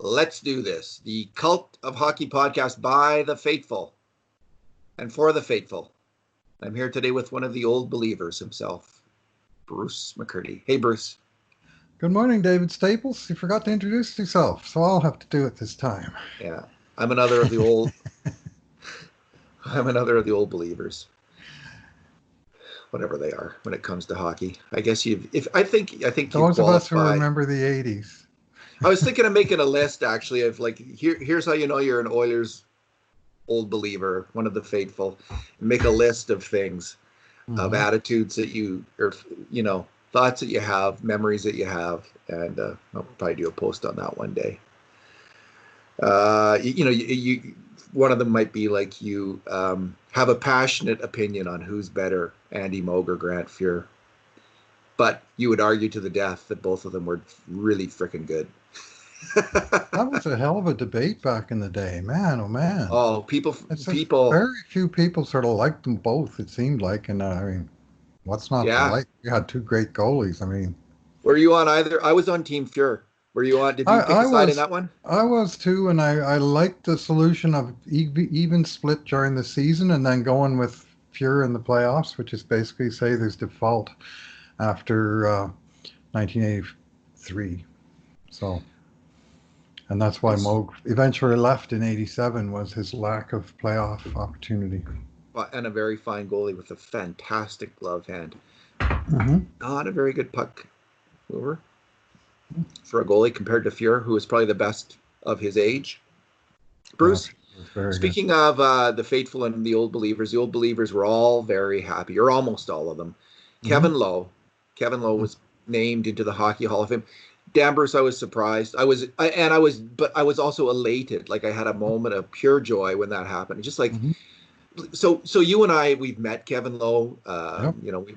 Let's do this. The Cult of Hockey podcast by the faithful and for the faithful. I'm here today with one of the old believers himself, Bruce McCurdy. Hey, Bruce. Good morning, David Staples. You forgot to introduce yourself, so I'll have to do it this time. Yeah, I'm another of the old. I'm another of the old believers. Whatever they are when it comes to hockey. I guess I think you those of us who remember the 80s. I was thinking of making a list actually of like here's how you know you're an Oilers old believer, one of the faithful. Make a list of things, of attitudes that you or thoughts that you have, memories that you have, and I'll probably do a post on that one day. You one of them might be like you have a passionate opinion on who's better, Andy Moog or Grant Fuhr, but you would argue to the death that both of them were really freaking good. That was a hell of a debate back in the day, man. Oh man. Oh, people. Very few people sort of liked them both. It seemed like, and I mean, what's not to like? We had two great goalies. I mean, were you on either? I was on Team Fuhr. Were you on? Did you pick a side in that one? I was too, and I liked the solution of even split during the season, and then going with Fuhr in the playoffs, which is basically say there's default after 1983. So. And that's why Moog eventually left in '87 was his lack of playoff opportunity. And a very fine goalie with a fantastic glove hand. Mm-hmm. Not a very good puck mover for a goalie compared to Fuhr, who was probably the best of his age. Bruce, speaking of the faithful and the old believers were all very happy, or almost all of them. Kevin Lowe was named into the Hockey Hall of Fame. Dan, Bruce, I was surprised. I was also elated. Like I had a moment of pure joy when that happened. Just like, so you and I, we've met Kevin Lowe.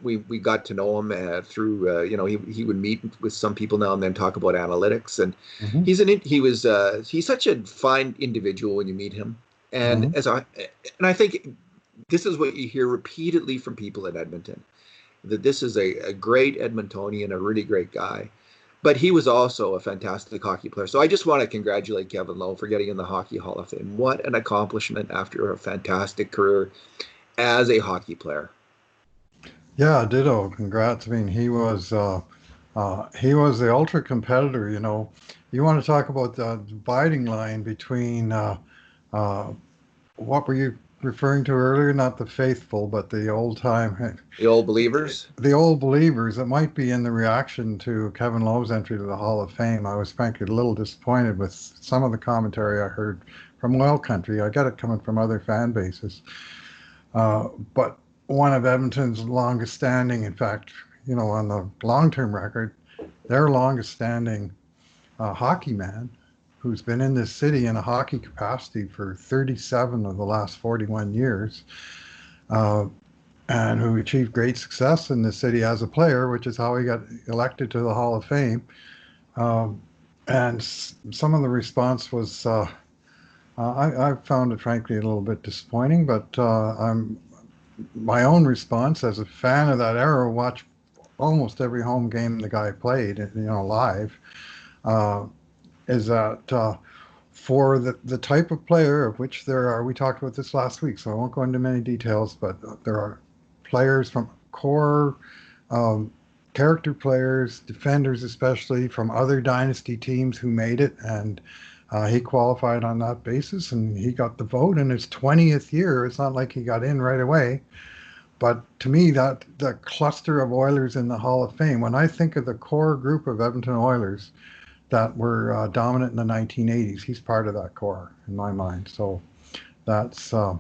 We got to know him through. He would meet with some people now and then, talk about analytics, and he's such a fine individual when you meet him. And I think this is what you hear repeatedly from people in Edmonton, that this is a great Edmontonian, a really great guy. But he was also a fantastic hockey player. So I just want to congratulate Kevin Lowe for getting in the Hockey Hall of Fame. What an accomplishment after a fantastic career as a hockey player. Yeah, ditto. Congrats. I mean, he was the ultra competitor. You know, you want to talk about the dividing line between what were you referring to earlier? Not the faithful, but the old believers. The old believers. It might be in the reaction to Kevin Lowe's entry to the Hall of Fame. I was frankly a little disappointed with some of the commentary I heard from Oil Country. I get it coming from other fan bases, but one of Edmonton's longest standing, in fact, on the long-term record, their longest standing hockey man, who's been in this city in a hockey capacity for 37 of the last 41 years, and who achieved great success in the city as a player, which is how he got elected to the Hall of Fame. And some of the response was, I found it frankly a little bit disappointing, but my own response as a fan of that era, watched almost every home game the guy played, live, is that for the type of player of which there are, we talked about this last week, so I won't go into many details, but there are players from core, character players, defenders especially, from other dynasty teams who made it, and he qualified on that basis, and he got the vote in his 20th year. It's not like he got in right away. But to me, that the cluster of Oilers in the Hall of Fame, when I think of the core group of Edmonton Oilers that were dominant in the 1980s, he's part of that core in my mind. So that's a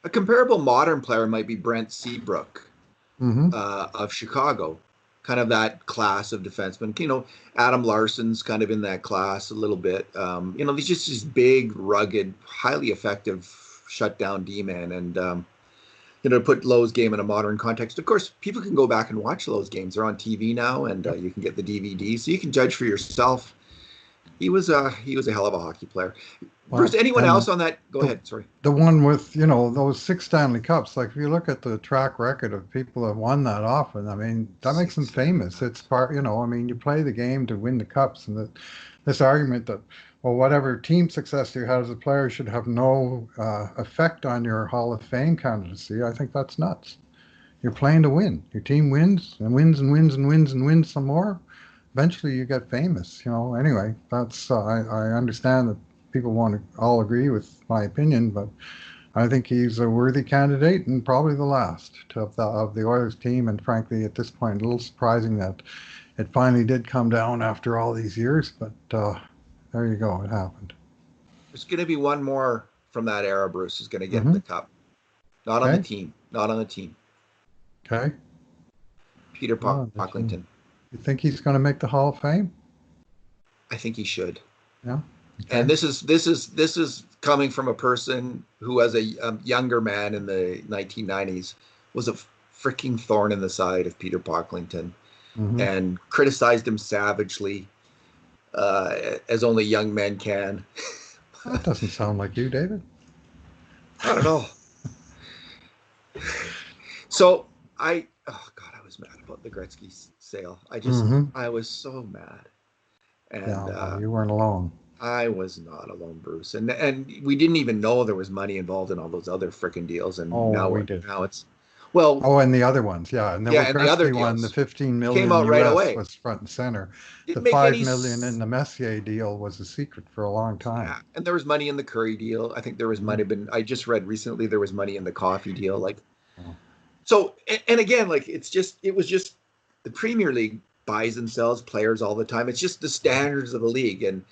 comparable modern player might be Brent Seabrook of Chicago, kind of that class of defensemen. Adam Larson's kind of in that class a little bit. He's just this big, rugged, highly effective shutdown D-man, and to put Lowe's game in a modern context. Of course, people can go back and watch Lowe's games. They're on TV now, and you can get the DVD, so you can judge for yourself, He was a hell of a hockey player. Well, Bruce, anyone else on that? Go ahead. Sorry. The one with, those 6 Stanley Cups, like if you look at the track record of people that have won that often, I mean, that makes them famous. It's part, I mean, you play the game to win the cups, and this argument that, well, whatever team success you had as a player should have no effect on your Hall of Fame candidacy, I think that's nuts. You're playing to win. Your team wins and wins and wins and wins and wins some more. Eventually you get famous, Anyway, that's, I understand that people want to all agree with my opinion, but I think he's a worthy candidate and probably the last of the Oilers team. And frankly, at this point, a little surprising that it finally did come down after all these years. But there you go, it happened. There's going to be one more from that era. Bruce is going to get the cup. Not on the team. Not on the team. Okay. Peter Pocklington. You think he's going to make the Hall of Fame? I think he should. Yeah. Okay. And this is coming from a person who, as a younger man in the 1990s, was a freaking thorn in the side of Peter Pocklington, and criticized him savagely, as only young men can. That doesn't sound like you, David. I don't know. So I was mad about the Gretzky sale. I was so mad. And well, you weren't alone. I was not alone, Bruce. And we didn't even know there was money involved in all those other freaking deals. And now it's and the other ones, yeah. And the Gretzky one, the $15 million came out right away. Was front and center. The $5 million in the Messier deal was a secret for a long time. Yeah. And there was money in the Curry deal. I think there was money. I just read recently there was money in the Coffee deal. So, and again, it was just the Premier League buys and sells players all the time. It's just the standards of the league, and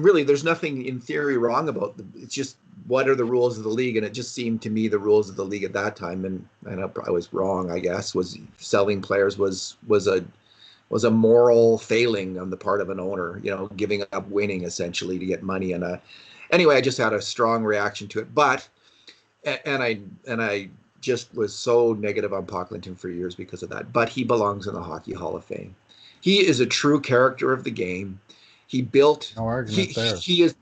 really, there's nothing in theory wrong about them. It's just what are the rules of the league, and it just seemed to me the rules of the league at that time, and I was wrong, I guess, was selling players was a moral failing on the part of an owner, giving up winning essentially to get money. And anyway, I just had a strong reaction to it, but I just was so negative on Pocklington for years because of that. But he belongs in the Hockey Hall of Fame. He is a true character of the game. He built. No argument there. He is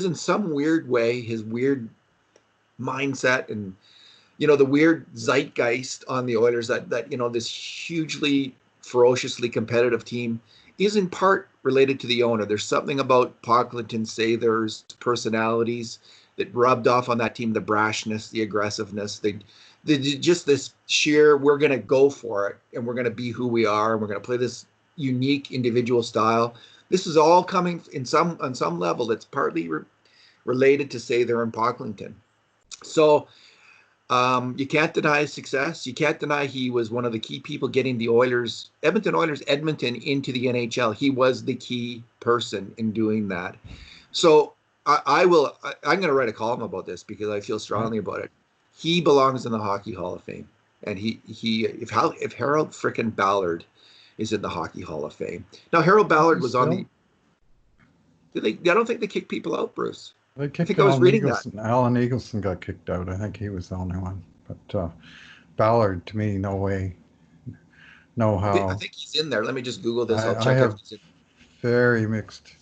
in some weird way, his weird mindset and the weird zeitgeist on the Oilers that this hugely ferociously competitive team is in part related to the owner. There's something about Pocklington, Sather's personalities that rubbed off on that team, the brashness, the aggressiveness, just this sheer, we're going to go for it and we're going to be who we are and we're going to play this unique individual style. This is all coming on some level that's partly related to Sather and Pocklington. So you can't deny his success. You can't deny he was one of the key people getting the Edmonton Oilers, into the NHL. He was the key person in doing that. So I'm going to write a column about this because I feel strongly about it. He belongs in the Hockey Hall of Fame, and if Harold frickin' Ballard is in the Hockey Hall of Fame. Now Harold Ballard was on the. I don't think they kicked people out, Bruce. I think I was reading that. Alan Eagleson got kicked out. I think he was the only one. But Ballard, to me, no way, no how. I think he's in there. Let me just Google this. I'll check. I have very mixed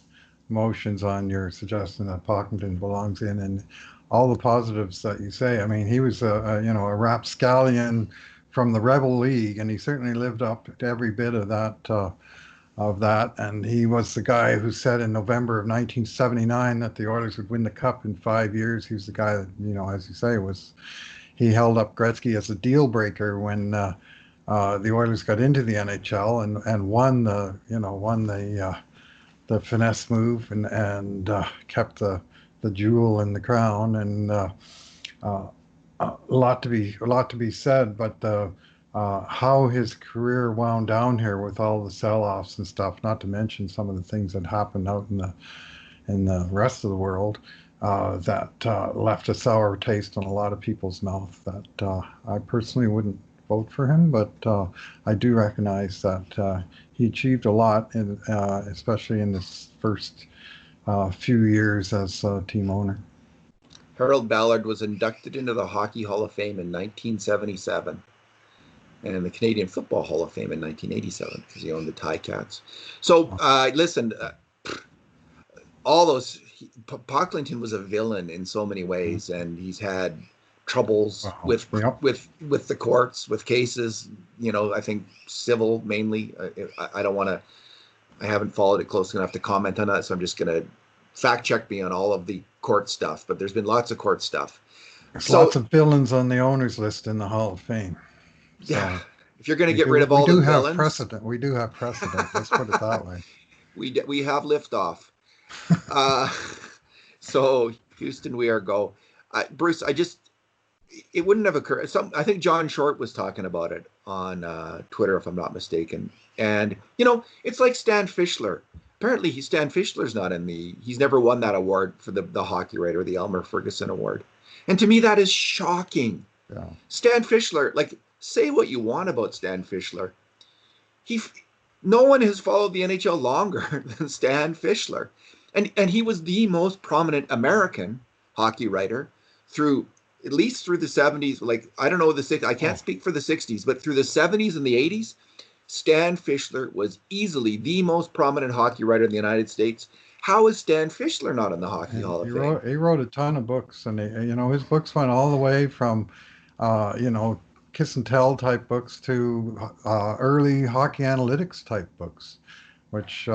emotions on your suggestion that Pocklington belongs in, and all the positives that you say. I mean, he was a rapscallion from the Rebel League, and he certainly lived up to every bit of that. And he was the guy who said in November of 1979 that the Oilers would win the Cup in 5 years. He was the guy that, as you say, he held up Gretzky as a deal breaker when the Oilers got into the NHL and won the finesse move and kept the jewel in the crown. And a lot to be said, but how his career wound down here with all the sell-offs and stuff, not to mention some of the things that happened out in the rest of the world, that left a sour taste in a lot of people's mouth. That I personally wouldn't vote for him, but I do recognize that he achieved a lot, especially in this first few years as team owner. Harold Ballard was inducted into the Hockey Hall of Fame in 1977 and in the Canadian Football Hall of Fame in 1987 because he owned the Ticats. So listen, all those. Pocklington was a villain in so many ways, and he's had troubles with the courts, with cases. I think civil mainly. I don't want to. I haven't followed it close enough to comment on that, so I'm just going to fact check me on all of the court stuff. But there's been lots of court stuff. There's lots of villains on the owners list in the Hall of Fame. Yeah. So if you're going to get rid of all the villains, we do have precedent. Let's put it that way. We have liftoff. So Houston, we are go. Bruce, it wouldn't have occurred. I think John Short was talking about it on Twitter, if I'm not mistaken. And, it's like Stan Fischler. Apparently, Stan Fischler's not he's never won that award for the hockey writer, the Elmer Ferguson Award. And to me, that is shocking. Yeah. Stan Fischler, say what you want about Stan Fischler. No one has followed the NHL longer than Stan Fischler. And he was the most prominent American hockey writer at least through the 70s. I don't know the 60s. I can't speak for the 60s, but through the 70s and the 80s, Stan Fischler was easily the most prominent hockey writer in the United States. How is Stan Fischler not in the Hockey Hall of Fame? He wrote a ton of books, and his books went all the way from, kiss and tell type books to early hockey analytics type books, which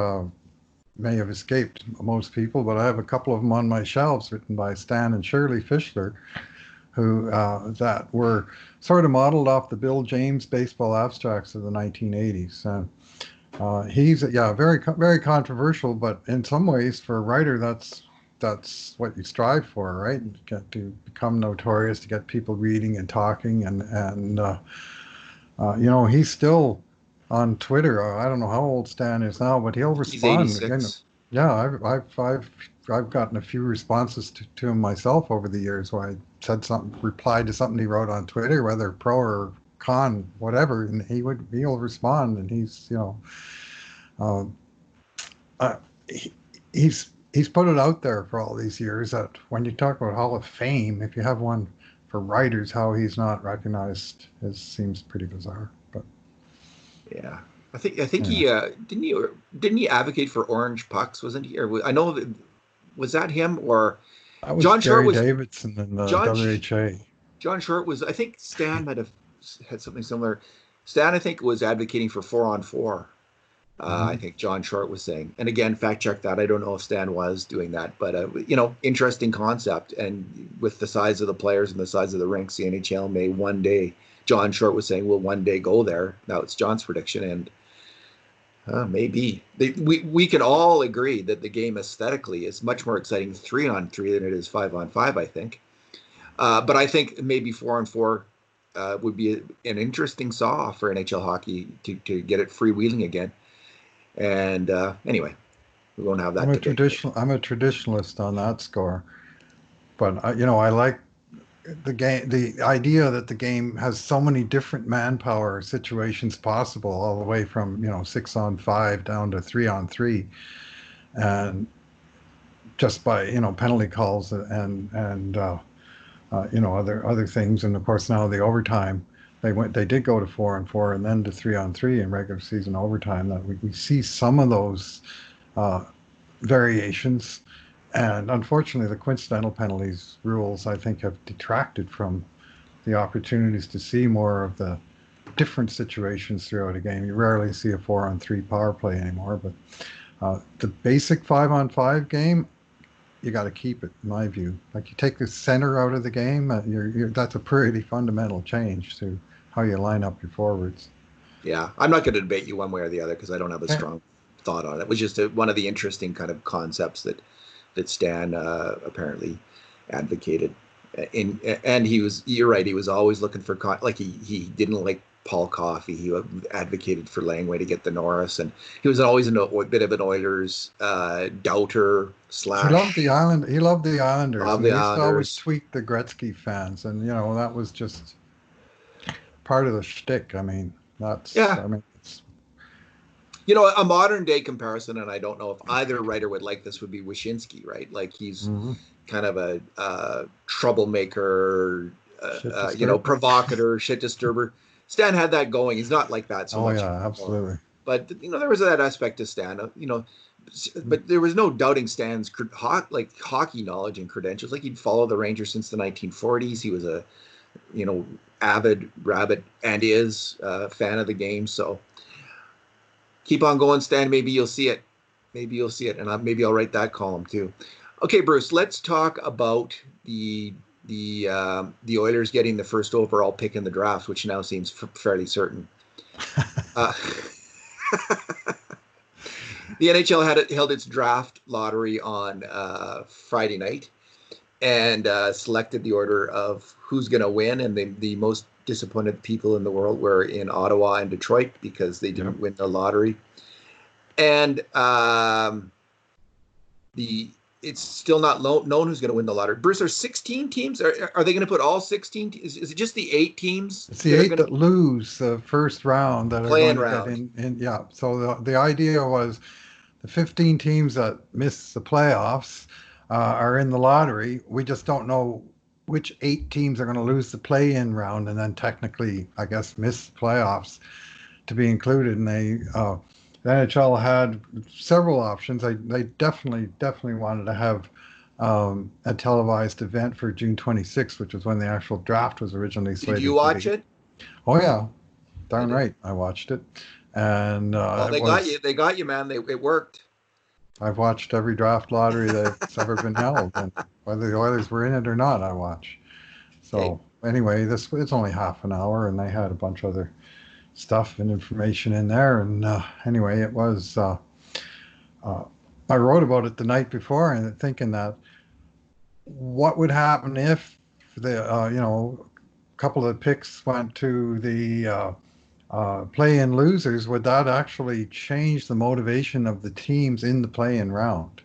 may have escaped most people, but I have a couple of them on my shelves written by Stan and Shirley Fischler, who that were sort of modeled off the Bill James baseball abstracts of the 1980s. And he's very, very controversial, but in some ways for a writer, that's what you strive for, right? To become notorious, to get people reading and talking, and he's still on Twitter. I don't know how old Stan is now, but he'll respond. He's 86. Yeah, I've gotten a few responses to him myself over the years where I said replied to something he wrote on Twitter, whether pro or con, whatever, and he'll respond, and he's put it out there for all these years that when you talk about Hall of Fame, if you have one for writers, how he's not recognized seems pretty bizarre. But yeah, I think he didn't he advocate for orange pucks? Wasn't he? Or I know was that him or that was John Short Davidson and the WHA. John Short was. I think Stan might have had something similar. Stan, I think, was advocating for 4-on-4. I think John Short was saying, and again, fact check that. I don't know if Stan was doing that, but interesting concept. And with the size of the players and the size of the rinks, the NHL may one day. John Short was saying, "Will one day go there." Now it's John's prediction, and maybe we can all agree that the game aesthetically is much more exciting 3-on-3 than it is 5-on-5. I think, but I think maybe 4-on-4 would be an interesting saw for NHL hockey to get it freewheeling again. And anyway, we won't have that. I'm a traditionalist on that score, but I like the game. The idea that the game has so many different manpower situations possible, all the way from 6-on-5 down to 3-on-3, and just by penalty calls and other things, and of course now the overtime. They did go to 4-on-4 and then to 3-on-3 in regular season overtime. That we see some of those variations, and unfortunately the coincidental penalties rules, I think, have detracted from the opportunities to see more of the different situations throughout a game. You rarely see a 4-on-3 power play anymore, but the basic 5-on-5 game, you got to keep it, in my view. Like, you take the center out of the game, that's a pretty fundamental change to how you line up your forwards. Yeah, I'm not going to debate you one way or the other because I don't have a strong thought on it. It was just one of the interesting kind of concepts that Stan apparently advocated. And you're right, he was always looking for, he didn't like Paul Coffey. He advocated for Langway to get the Norris, and he was always a bit of an Oilers doubter slash. He loved the Islanders. He used to always tweak the Gretzky fans, and that was just part of the shtick. I mean, that's it's, a modern day comparison, and I don't know if either writer would like this, would be Wyshynski, right? Like, he's kind of a troublemaker, provocateur, shit disturber. Stan had that going. He's not like that so much. Oh yeah, absolutely. But there was that aspect to Stan. but there was no doubting Stan's hockey knowledge and credentials. Like, he'd followed the Rangers since the 1940s. He was a, avid rabbit and is a fan of the game. So keep on going, Stan. Maybe you'll see it. And maybe I'll write that column too. Okay, Bruce, let's talk about the Oilers getting the first overall pick in the draft, which now seems fairly certain. The NHL held its draft lottery on Friday night and selected the order of who's going to win. And the most disappointed people in the world were in Ottawa and Detroit because they didn't win the lottery. And it's still not known who's going to win the lottery. Bruce, are 16 teams? Are they going to put all 16? Is it just the 8 teams? It's the 8 that lose the first round that are going to get in. Yeah. So the idea was the 15 teams that miss the playoffs are in the lottery. We just don't know which 8 teams are going to lose the play-in round and then technically, I guess, miss the playoffs to be included. And the NHL had several options. They definitely wanted to have a televised event for June 26th, which was when the actual draft was originally slated. Did you watch it? Oh yeah, darn right, I watched it. And they got you, man. It worked. I've watched every draft lottery that's ever been held, and whether the Oilers were in it or not, I watch. So anyway, it's only half an hour, and they had a bunch of other stuff and information in there. And anyway, it was. I wrote about it the night before, and thinking that what would happen if the a couple of picks went to the play-in losers. Would that actually change the motivation of the teams in the play-in round?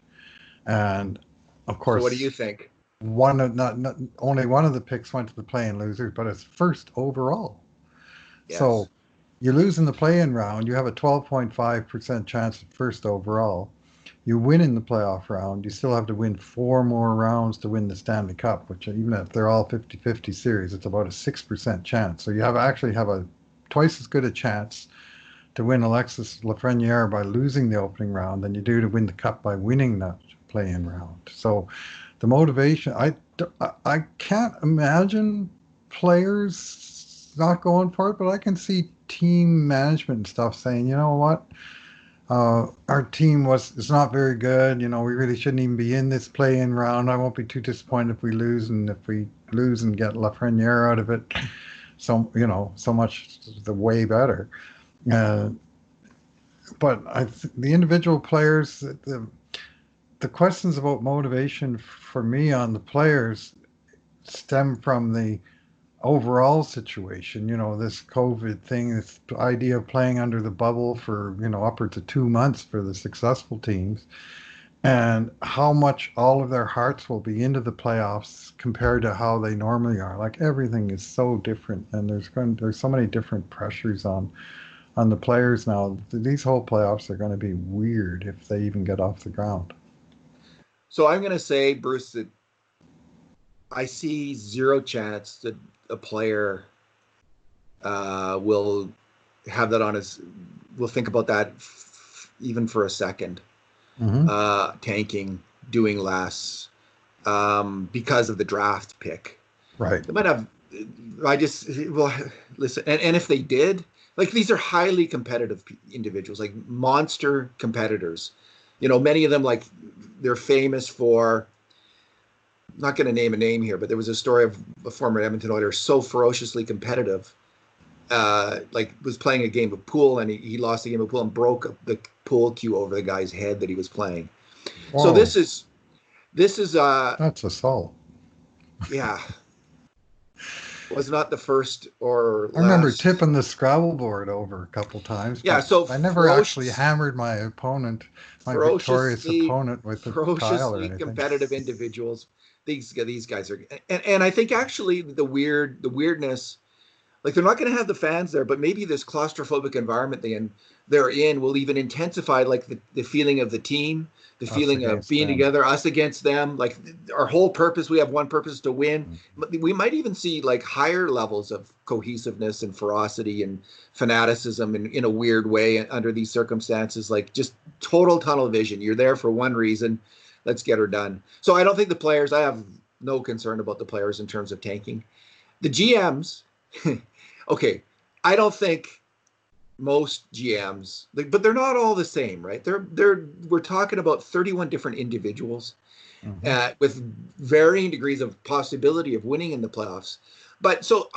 And of course, so what do you think? Not only one of the picks went to the play-in losers, but it's first overall. Yes. So you lose in the play-in round, you have a 12.5% chance at first overall. You win in the playoff round, you still have to win 4 more rounds to win the Stanley Cup, which even if they're all 50-50 series, it's about a 6% chance. So you actually have a twice as good a chance to win Alexis Lafreniere by losing the opening round than you do to win the Cup by winning that play-in round. So the motivation, I can't imagine players not going for it, but I can see team management and stuff saying, you know what, our team is not very good. We really shouldn't even be in this play-in round. I won't be too disappointed if we lose, and if we lose and get Lafreniere out of it, so much the way better. But the individual players, the questions about motivation for me on the players stem from the overall situation, this COVID thing, this idea of playing under the bubble for, upwards of 2 months for the successful teams, and how much all of their hearts will be into the playoffs compared to how they normally are. Like, everything is so different, and there's so many different pressures on the players now. These whole playoffs are going to be weird if they even get off the ground. So I'm going to say, Bruce, that I see zero chance that a player will have that on will think about that even for a second. Mm-hmm. Tanking, doing less, because of the draft pick. Right. They might have. Listen, and if they did, like, these are highly competitive individuals, like monster competitors. Many of them, like, they're famous for. I'm not going to name a name here, but there was a story of a former Edmonton Oilers so ferociously competitive, was playing a game of pool, and he lost the game of pool and broke the pool cue over the guy's head that he was playing. Whoa. So this is that's assault. Yeah. Was not the first or last. I remember tipping the Scrabble board over a couple times. Yeah, so I never actually hammered my victorious opponent with a tile or anything. Competitive individuals. These guys are, and I think actually the weirdness Like, they're not going to have the fans there, but maybe this claustrophobic environment they're in will even intensify, like, the feeling of the team, the Us feeling of against being them. together, us against them. Like, our whole purpose, we have one purpose, to win. Mhm. We might even see like higher levels of cohesiveness and ferocity and fanaticism in a weird way under these circumstances. Like, just total tunnel vision. You're there for one reason. Let's get her done. So I don't think the players, I have no concern about the players in terms of tanking. The GMs, okay, I don't think most GMs, but they're not all the same, right? We're talking about 31 different individuals Mhm. with varying degrees of possibility of winning in the playoffs. But so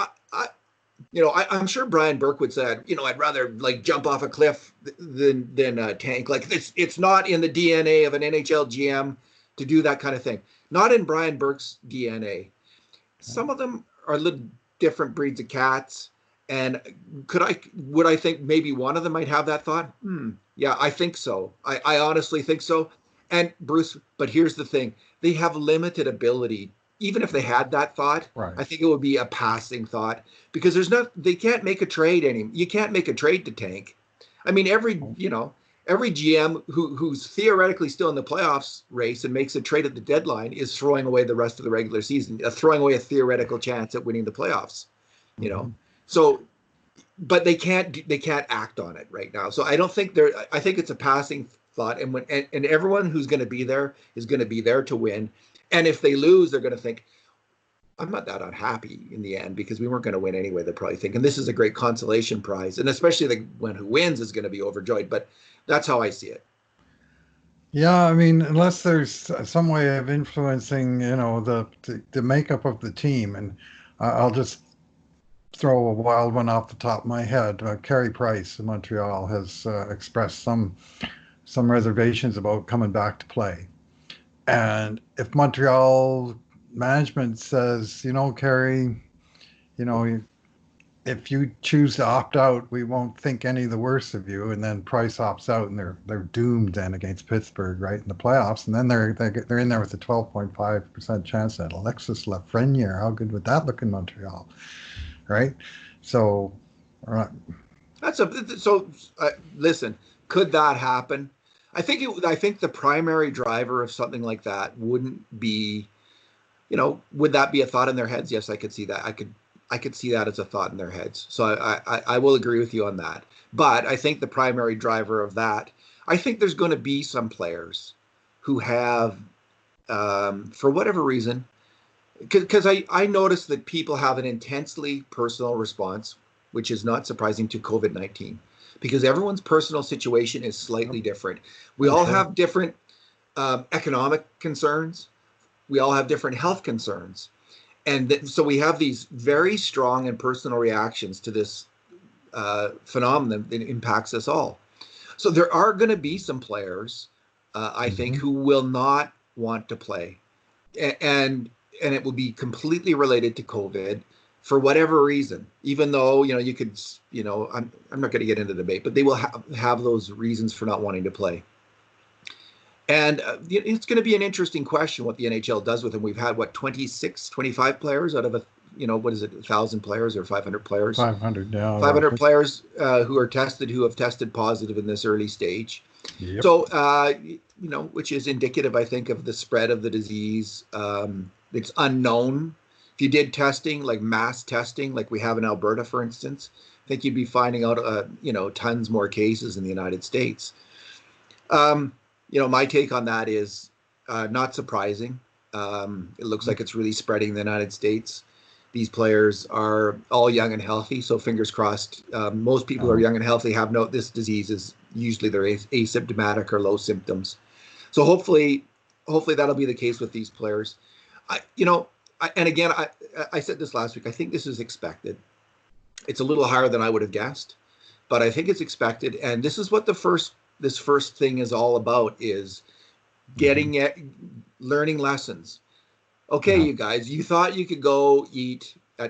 I'm sure Brian Burke said, I'd rather like jump off a cliff than tank. Like, it's not in the DNA of an NHL GM to do that kind of thing. Not in Brian Burke's DNA. Some of them are little different breeds of cats. And would I think maybe one of them might have that thought? Yeah, I think so. I honestly think so. And Bruce, but here's the thing. They have limited ability. Even if they had that thought, Right. I think it would be a passing thought, because they can't make a trade anymore. You can't make a trade to tank. I mean, every GM who's theoretically still in the playoffs race and makes a trade at the deadline is throwing away the rest of the regular season, throwing away a theoretical chance at winning the playoffs. You know, Mhm. so, but they can't act on it right now. So I don't think I think it's a passing thought, and everyone who's going to be there is going to be there to win. And if they lose, they're going to think, I'm not that unhappy in the end, because we weren't going to win anyway. They're probably thinking this is a great consolation prize, and especially the one who wins is going to be overjoyed. But that's how I see it. Yeah, I mean, unless there's some way of influencing, the makeup of the team, and I'll just throw a wild one off the top of my head. Carey Price in Montreal has expressed some reservations about coming back to play. And if Montreal management says, Carey, you know, if you choose to opt out, we won't think any the worse of you. And then Price opts out, and they're doomed then against Pittsburgh, right, in the playoffs. And then they're in there with a 12.5% chance at Alexis Lafreniere. How good would that look in Montreal, right? So, uh, Listen, could that happen? I think the primary driver of something like that wouldn't be, would that be a thought in their heads? Yes, I could see that. I could see that as a thought in their heads. So I will agree with you on that. But I think the primary driver of that, I think there's going to be some players who have, for whatever reason, because I noticed that people have an intensely personal response, which is not surprising, to COVID-19, because everyone's personal situation is slightly different. We for all sure. have different economic concerns. We all have different health concerns. And so we have these very strong and personal reactions to this phenomenon that impacts us all. So there are going to be some players, I think, Hmm. who will not want to play, and it will be completely related to COVID for whatever reason. Even though you could, I'm not going to get into the debate, but they will have those reasons for not wanting to play. And it's going to be an interesting question what the NHL does with them. We've had, what, 26, 25 players out of what is it, 1,000 players or 500 players? 500, yeah, 500 roughly. players who have tested positive in this early stage. Yep. So, which is indicative, I think, of the spread of the disease. It's unknown. If you did testing, like mass testing, like we have in Alberta, for instance, I think you'd be finding out, tons more cases in the United States. My take on that is not surprising. It looks like it's really spreading in the United States. These players are all young and healthy, so fingers crossed. Most people who are young and healthy this disease is usually they're asymptomatic or low symptoms. So hopefully that'll be the case with these players. And again, I said this last week. I think this is expected. It's a little higher than I would have guessed, but I think it's expected. And this is what this first thing is all about: is Hmm. learning lessons. Okay, Yeah. you guys, you thought you could go eat as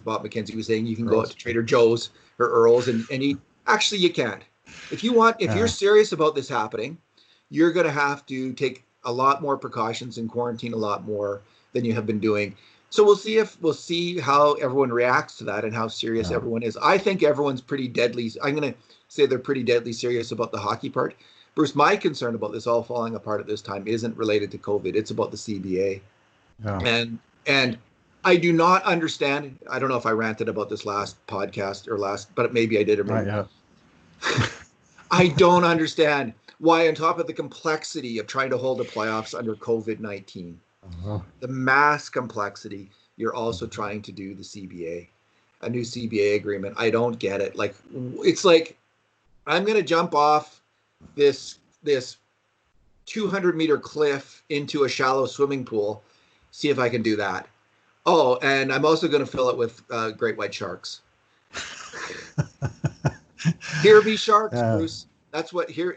Bob McKenzie was saying, you can go out Girls. to Trader Joe's or Earl's and eat. Actually, you can't. If you're Yeah. serious about this happening, you're going to have to take a lot more precautions and quarantine a lot more than you have been doing. So we'll see how everyone reacts to that and how serious everyone is. I think everyone's pretty deadly. I'm going to say they're pretty deadly serious about the hockey part. Bruce, my concern about this all falling apart at this time isn't related to COVID. It's about the CBA. Yeah. And I do not understand. I don't know if I ranted about this last podcast but maybe I did. Or maybe. I don't understand why, on top of the complexity of trying to hold the playoffs under COVID-19, the mass complexity, you're also trying to do the CBA, a new CBA agreement. I don't get it. Like, it's like, I'm going to jump off this 200-meter cliff into a shallow swimming pool, see if I can do that. Oh, and I'm also going to fill it with great white sharks. Here be sharks, Bruce. That's what here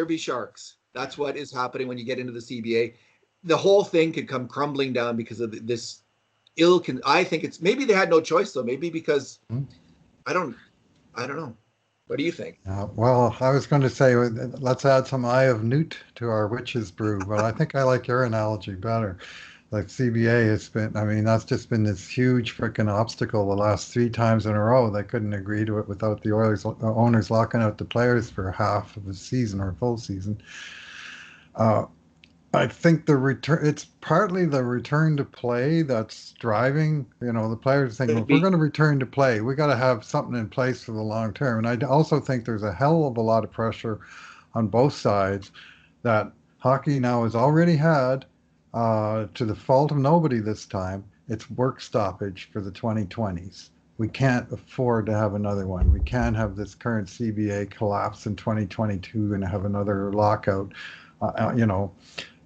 be sharks. That's what is happening when you get into the CBA. The whole thing could come crumbling down because of this I think it's maybe they had no choice though. Maybe because I don't know. What do you think? Well, I was going to say let's add some Eye of Newt to our witch's brew, but I think I like your analogy better. Like CBA has been, I mean, that's just been this huge freaking obstacle the last 3 times in a row. They couldn't agree to it without the Oilers owners locking out the players for half of the season or full season. I think it's partly the return to play that's driving, the players thinking, if we're going to return to play, we got to have something in place for the long term. And I also think there's a hell of a lot of pressure on both sides that hockey now has already had, to the fault of nobody this time, it's work stoppage for the 2020s. We can't afford to have another one. We can't have this current CBA collapse in 2022 and have another lockout.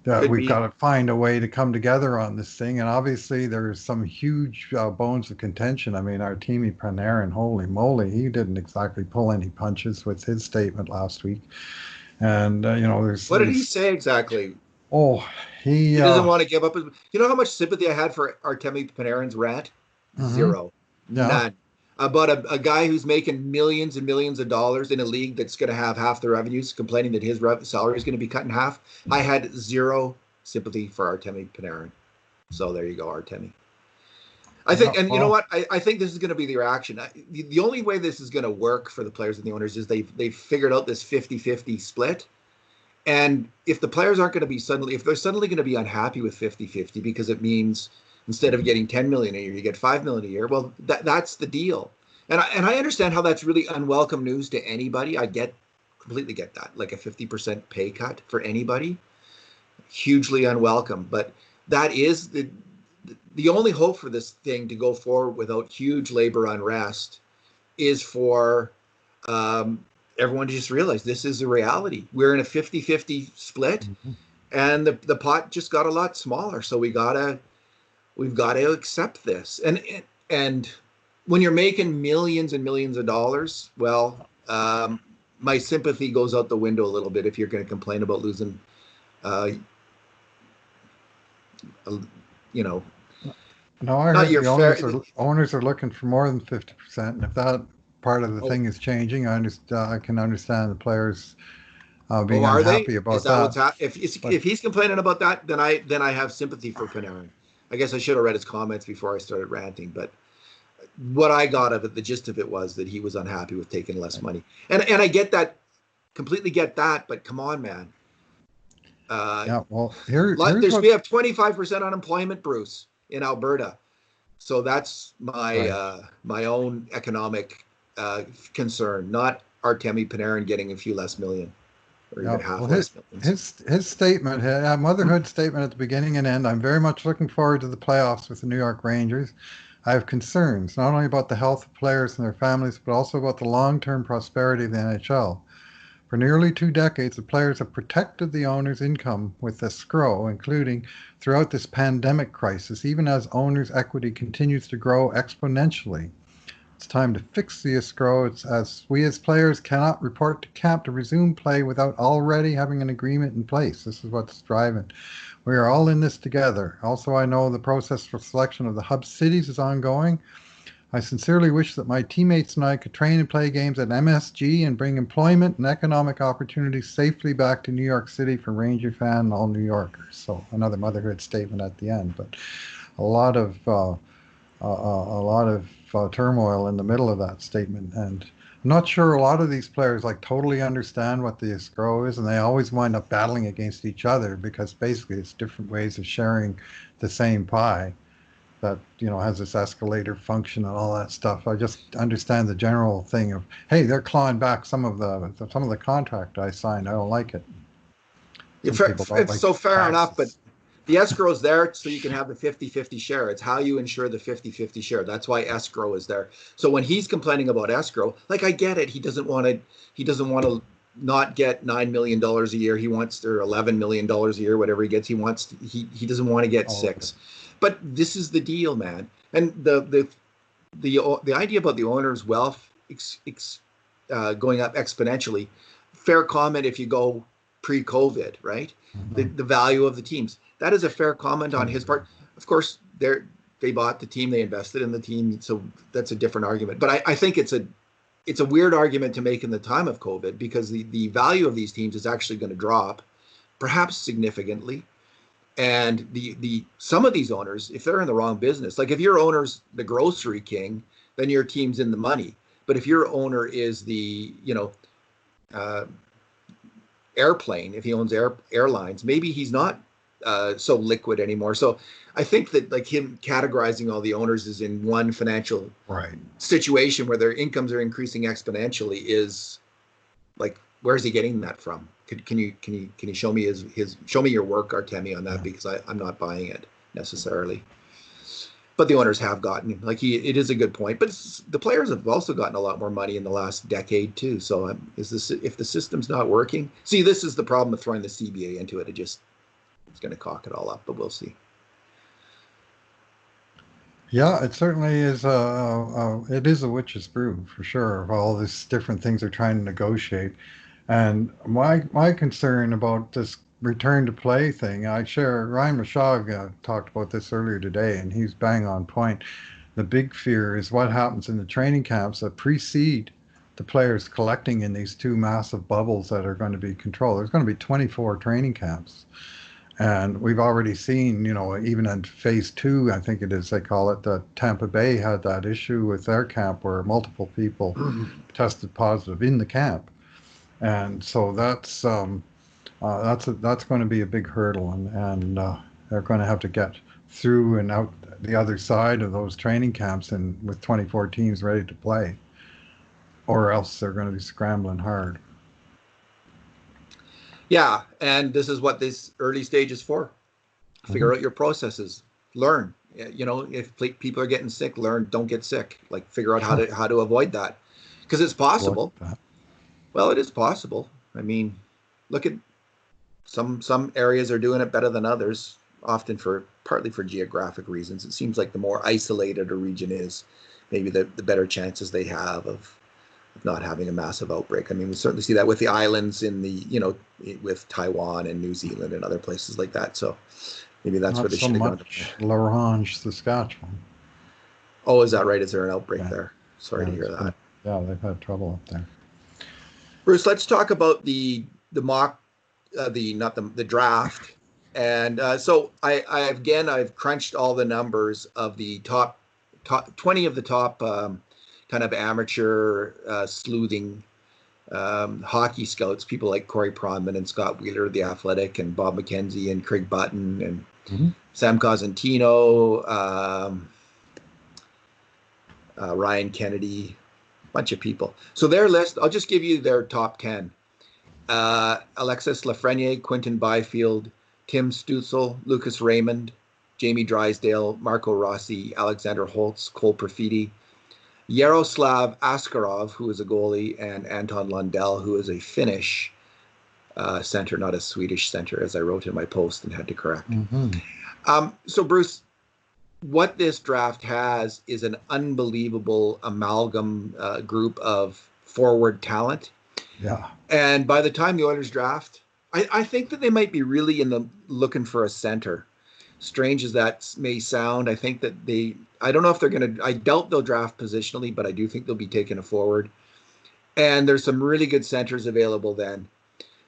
That we've got to find a way to come together on this thing. And obviously there's some huge bones of contention. I mean, Artemi Panarin, holy moly, he didn't exactly pull any punches with his statement last week. And, what did he say exactly? Oh, he doesn't want to give up. You know how much sympathy I had for Artemi Panarin's rant? Zero. None. About a guy who's making millions and millions of dollars in a league that's going to have half the revenues, complaining that his salary is going to be cut in half. I had zero sympathy for Artemi Panarin. So there you go, Artemi. I think, and you know what? I think this is going to be the reaction. The only way this is going to work for the players and the owners is they've figured out this 50-50 split. And if the players aren't going to be if they're suddenly going to be unhappy with 50-50 because it means instead of getting 10 million a year, you get 5 million a year. Well, that's the deal. And I understand how that's really unwelcome news to anybody. I completely get that. Like a 50% pay cut for anybody, hugely unwelcome. But that is the only hope for this thing to go forward without huge labor unrest is for everyone to just realize this is a reality. We're in a 50-50 split, and the pot just got a lot smaller. So we've got to accept this. And when you're making millions and millions of dollars, well, my sympathy goes out the window a little bit if you're going to complain about losing, No, I heard the owners are looking for more than 50%. And if that part of the thing is changing, I can understand the players being unhappy about that. If he's complaining about that, then I have sympathy for Panarin. I guess I should have read his comments before I started ranting, but what I got of it, the gist of it was that he was unhappy with taking less money. And I get that, completely get that, but come on, man. We have 25% unemployment, Bruce, in Alberta. So that's my own economic concern, not Artemi Panarin getting a few less million. Or even half less millions. His statement, motherhood statement at the beginning and end, I'm very much looking forward to the playoffs with the New York Rangers. I have concerns, not only about the health of players and their families, but also about the long-term prosperity of the NHL. For nearly 2 decades, the players have protected the owners' income with escrow, including throughout this pandemic crisis, even as owners' equity continues to grow exponentially. It's time to fix the escrow, as we as players cannot report to camp to resume play without already having an agreement in place. This is what's driving. We are all in this together. Also, I know the process for selection of the hub cities is ongoing. I sincerely wish that my teammates and I could train and play games at MSG and bring employment and economic opportunities safely back to New York City for Ranger fan and all New Yorkers. So another motherhood statement at the end. But turmoil in the middle of that statement, and I'm not sure a lot of these players like totally understand what the escrow is, and they always wind up battling against each other because basically it's different ways of sharing the same pie that has this escalator function and all that stuff. I just understand the general thing of, hey, they're clawing back some of the contract I signed. I don't like it. Some people don't like so fair enough, but the escrow is there so you can have the 50-50 share. It's how you ensure the 50-50 share. That's why escrow is there. So when he's complaining about escrow, like, I get it. He doesn't want to not get $9 million a year. He wants, or $11 million a year, whatever he gets. He doesn't want to get six. But this is the deal, man. And the idea about the owner's wealth going up exponentially, fair comment if you go pre-COVID, right? Mm-hmm. The value of the teams. That is a fair comment on his part. Of course, they bought the team, they invested in the team, so that's a different argument. But I think it's a weird argument to make in the time of COVID, because the value of these teams is actually going to drop, perhaps significantly. And the some of these owners, if they're in the wrong business, like if your owner's the grocery king, then your team's in the money. But if your owner is the airplane, if he owns airlines, maybe he's not so liquid anymore. So I think that, like, him categorizing all the owners is in one financial situation where their incomes are increasing exponentially is like, where's he getting that from? Can you show me show me your work, Artemi, on that? Because I'm not buying it necessarily. But the owners have gotten, like, it is a good point. But the players have also gotten a lot more money in the last decade too. So if the system's not working, see, this is the problem with throwing the CBA into it. It's going to cock it all up, but we'll see. Yeah, it certainly is. It is a witch's brew for sure. Of all these different things they're trying to negotiate, and my concern about this return to play thing, I share. Ryan Mashog talked about this earlier today, and he's bang on point. The big fear is what happens in the training camps that precede the players collecting in these two massive bubbles that are going to be controlled. There's going to be 24 training camps. And we've already seen, even in phase 2, I think it is, they call it, that Tampa Bay had that issue with their camp where multiple people tested positive in the camp. And so that's going to be a big hurdle, and they're going to have to get through and out the other side of those training camps and with 24 teams ready to play, or else they're going to be scrambling hard. Yeah, and this is what this early stage is for. Figure out your processes. Learn. If people are getting sick, learn. Don't get sick. Like, figure out how to avoid that, because it's possible. Well, it is possible. I mean, look at some areas are doing it better than others. Often partly for geographic reasons. It seems like the more isolated a region is, maybe the better chances they have of not having a massive outbreak. I mean, we certainly see that with the islands with Taiwan and New Zealand and other places like that. So maybe that's where they should have gone. Not so much L'Orange, Saskatchewan. Oh, is that right? Is there an outbreak there? Sorry to hear that. Yeah, they've had trouble up there. Bruce, let's talk about the mock, the draft. And so I've crunched all the numbers of the top 20 of the top kind of amateur sleuthing hockey scouts, people like Corey Pronman and Scott Wheeler, The Athletic, and Bob McKenzie and Craig Button and Sam Cosentino, Ryan Kennedy, a bunch of people. So their list, I'll just give you their top 10. Alexis Lafreniere, Quentin Byfield, Tim Stützle, Lucas Raymond, Jamie Drysdale, Marco Rossi, Alexander Holtz, Cole Perfidi, Yaroslav Askarov, who is a goalie, and Anton Lundell, who is a Finnish center, not a Swedish center, as I wrote in my post and had to correct. So, Bruce, what this draft has is an unbelievable amalgam group of forward talent. Yeah. And by the time the Oilers draft, I think that they might be really looking for a center. Strange as that may sound, I think that I don't know if they're going to, I doubt they'll draft positionally, but I do think they'll be taking a forward. And there's some really good centers available then.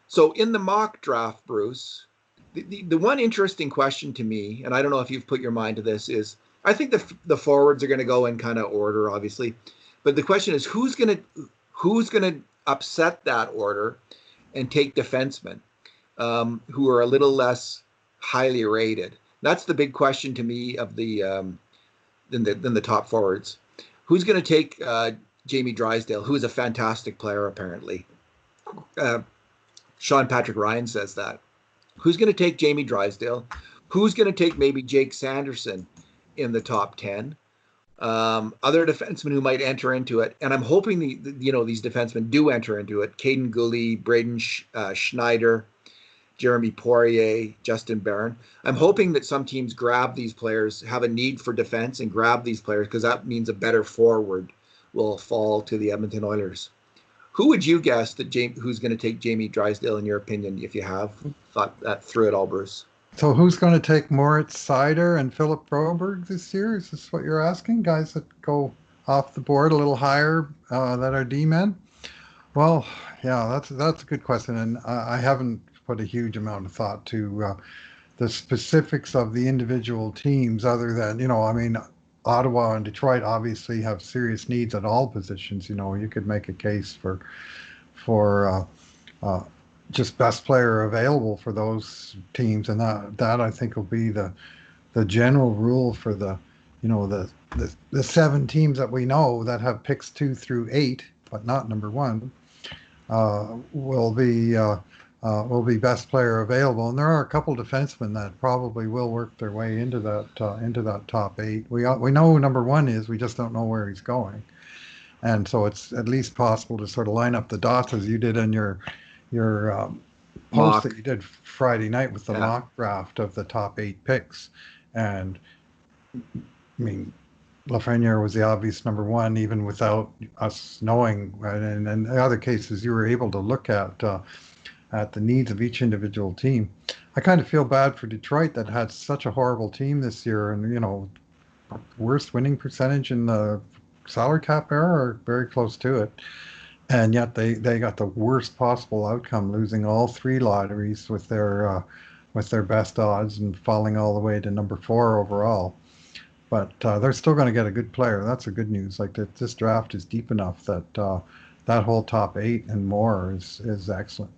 So in the mock draft, Bruce, The one interesting question to me, and I don't know if you've put your mind to this, is I think the forwards are going to go in kind of order, obviously, but the question is who's going to upset that order and take defensemen who are a little less highly rated. That's the big question to me of the than the top forwards. Who's going to take Jamie Drysdale, who is a fantastic player apparently? Sean Patrick Ryan says that. Who's going to take Jamie Drysdale? Who's going to take maybe Jake Sanderson in the top 10? Other defensemen who might enter into it, and I'm hoping these defensemen do enter into it. Caden Gooley, Braden Schneider, Jeremy Poirier, Justin Barron. I'm hoping that some teams grab these players, have a need for defense, and grab these players because that means a better forward will fall to the Edmonton Oilers. Who would you guess who's going to take Jamie Drysdale in your opinion, if you have thought that through it all, Bruce? So who's going to take Moritz Seider and Philip Broberg this year? Is this what you're asking? Guys that go off the board a little higher that are D-men? Well, yeah, that's a good question. And I haven't put a huge amount of thought to the specifics of the individual teams other than, Ottawa and Detroit obviously have serious needs at all positions. You could make a case for just best player available for those teams, and that I think will be the general rule for the 7 teams that we know that have picks 2 through 8, but not number 1, will be best player available. And there are a couple defensemen that probably will work their way into that top 8. We know who number 1 is. We just don't know where he's going, and so it's at least possible to sort of line up the dots as you did in your post that you did Friday night with the mock draft of the top 8 picks. And I mean, Lafreniere was the obvious number 1, even without us knowing. And in other cases, you were able to look at the needs of each individual team. I kind of feel bad for Detroit that had such a horrible team this year, and worst winning percentage in the salary cap era, or very close to it. And yet they got the worst possible outcome, losing all 3 lotteries with their best odds and falling all the way to number 4 overall. But they're still going to get a good player. That's the good news. Like this draft is deep enough that that whole top 8 and more is excellent.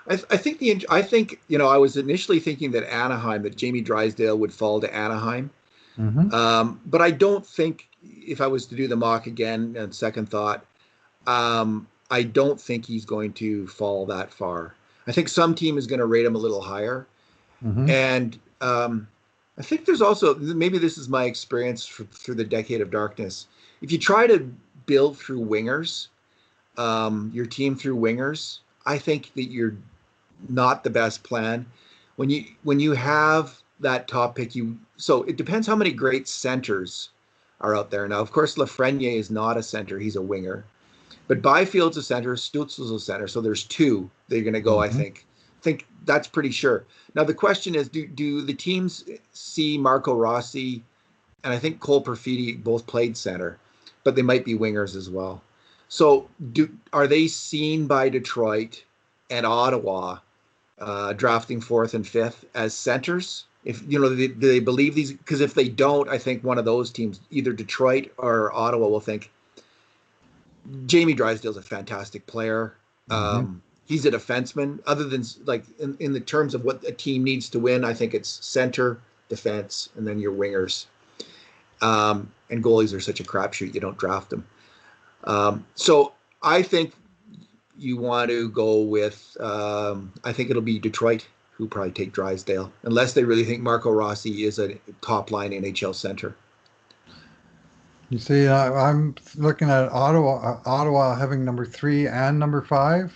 I think I was initially thinking that Jamie Drysdale would fall to Anaheim. Mm-hmm. But I don't think, if I was to do the mock again on second thought, I don't think he's going to fall that far. I think some team is going to rate him a little higher. Mm-hmm. And I think there's also, maybe this is my experience through the decade of darkness. If you try to build through wingers, your team through wingers, I think that you're not the best plan. When you have that top pick, so it depends how many great centers are out there. Now, of course, Lafreniere is not a center; he's a winger. But Byfield's a center, Stützle's a center, so there's 2 they're going to go. Mm-hmm. I think that's pretty sure. Now the question is, do the teams see Marco Rossi and I think Cole Perfidi both played center, but they might be wingers as well. So are they seen by Detroit and Ottawa drafting 4th and 5th as centers? If do they believe these? Because if they don't, I think one of those teams, either Detroit or Ottawa, will think Jamie Drysdale's a fantastic player. Mm-hmm. He's a defenseman. Other than like in the terms of what a team needs to win, I think it's center, defense, and then your wingers. And goalies are such a crapshoot; you don't draft them. So I think you want to go with. I think it'll be Detroit who probably take Drysdale, unless they really think Marco Rossi is a top line NHL center. You see, I'm looking at Ottawa having number 3 and number 5.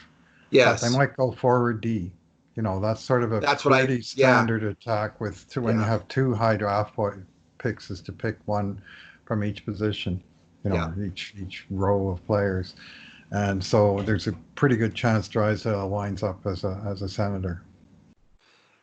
Yes, but they might go forward D. That's sort of a pretty standard attack when you have 2 high draft picks, is to pick one from each position. Each row of players, and so there's a pretty good chance Drysdale winds up as a senator.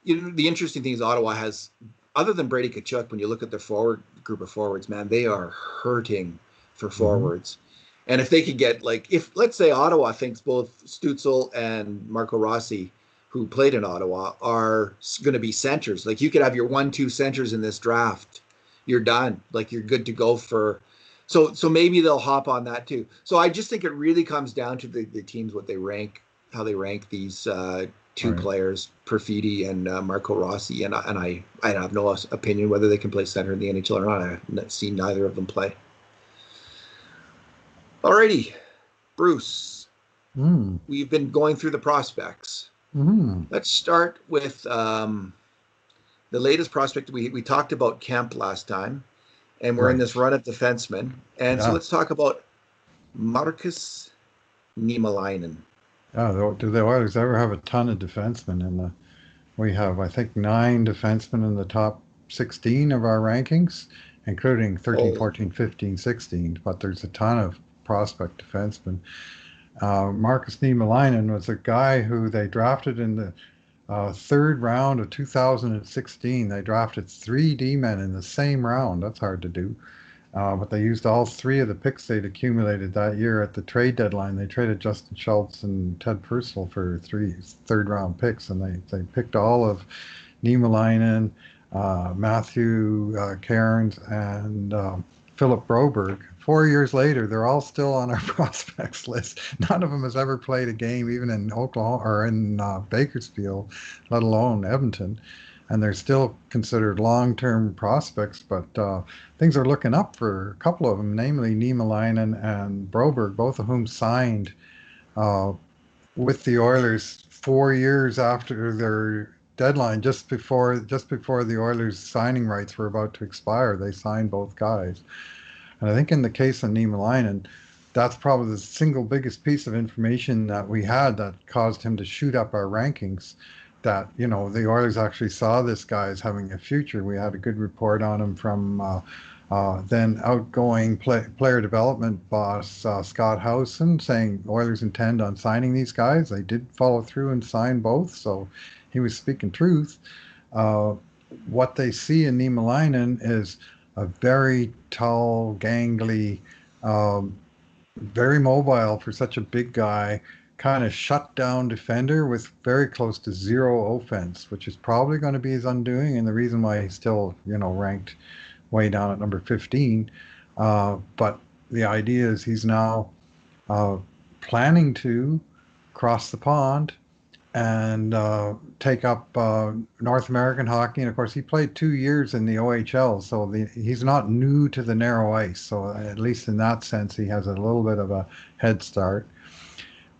The interesting thing is Ottawa has, other than Brady Tkachuk, when you look at their forward group of forwards, man, they are hurting for forwards. Mm-hmm. And if they could get, if let's say Ottawa thinks both Stützle and Marco Rossi, who played in Ottawa are going to be centers. Like you could have your 1-2 centers in this draft. You're done. Like you're good to go for. So maybe they'll hop on that too. So I just think it really comes down to the teams, what they rank, how they rank these two players, Perfidi and Marco Rossi. And I have no opinion whether they can play center in the NHL or not. I haven't seen neither of them play. Alrighty, Bruce. We've been going through the prospects. Let's start with the latest prospect. We talked about Kemp last time, and we're in this run at defensemen. And so let's talk about Markus Niemelainen. Do the Oilers ever have a ton of defensemen? We have, I think, 9 defensemen in the top 16 of our rankings, including 13, 14, 15, 16. But there's a ton of prospect defensemen. Markus Niemelainen was a guy who they drafted in the 3rd round of 2016. They drafted 3 D-men in the same round. That's hard to do. But they used all 3 of the picks they'd accumulated that year at the trade deadline. They traded Justin Schultz and Ted Purcell for 3 third-round picks, and they picked all of Niemelainen, Matthew Cairns, and Philip Broberg. 4 years later, they're all still on our prospects list. None of them has ever played a game, even in Oklahoma or in Bakersfield, let alone Edmonton. And they're still considered long-term prospects, but things are looking up for a couple of them, namely Niemelainen and Broberg, both of whom signed with the Oilers 4 years after their deadline, just before the Oilers' signing rights were about to expire. They signed both guys. And I think in the case of Niemelainen, that's probably the single biggest piece of information that we had that caused him to shoot up our rankings. That, the Oilers actually saw this guy as having a future. We had a good report on him from then outgoing player development boss Scott Howson, saying Oilers intend on signing these guys. They did follow through and sign both, so he was speaking truth. What they see in Niemelainen is a very tall, gangly, very mobile for such a big guy, kind of shut-down defender with very close to 0 offense, which is probably going to be his undoing, and the reason why he's still, ranked way down at number 15. But the idea is he's now planning to cross the pond and take up North American hockey. And of course, he played 2 years in the OHL, so he's not new to the narrow ice. So at least in that sense, he has a little bit of a head start.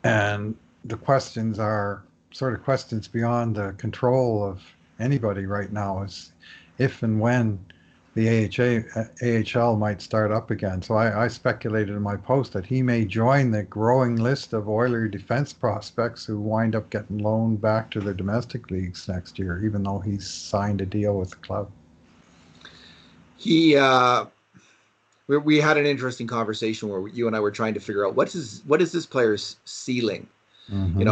And the questions are sort of questions beyond the control of anybody right now, is if and when the AHL might start up again. So I speculated in my post that he may join the growing list of Oiler defense prospects who wind up getting loaned back to their domestic leagues next year, even though he's signed a deal with the club. We had an interesting conversation where you and I were trying to figure out what is this player's ceiling. Mm-hmm.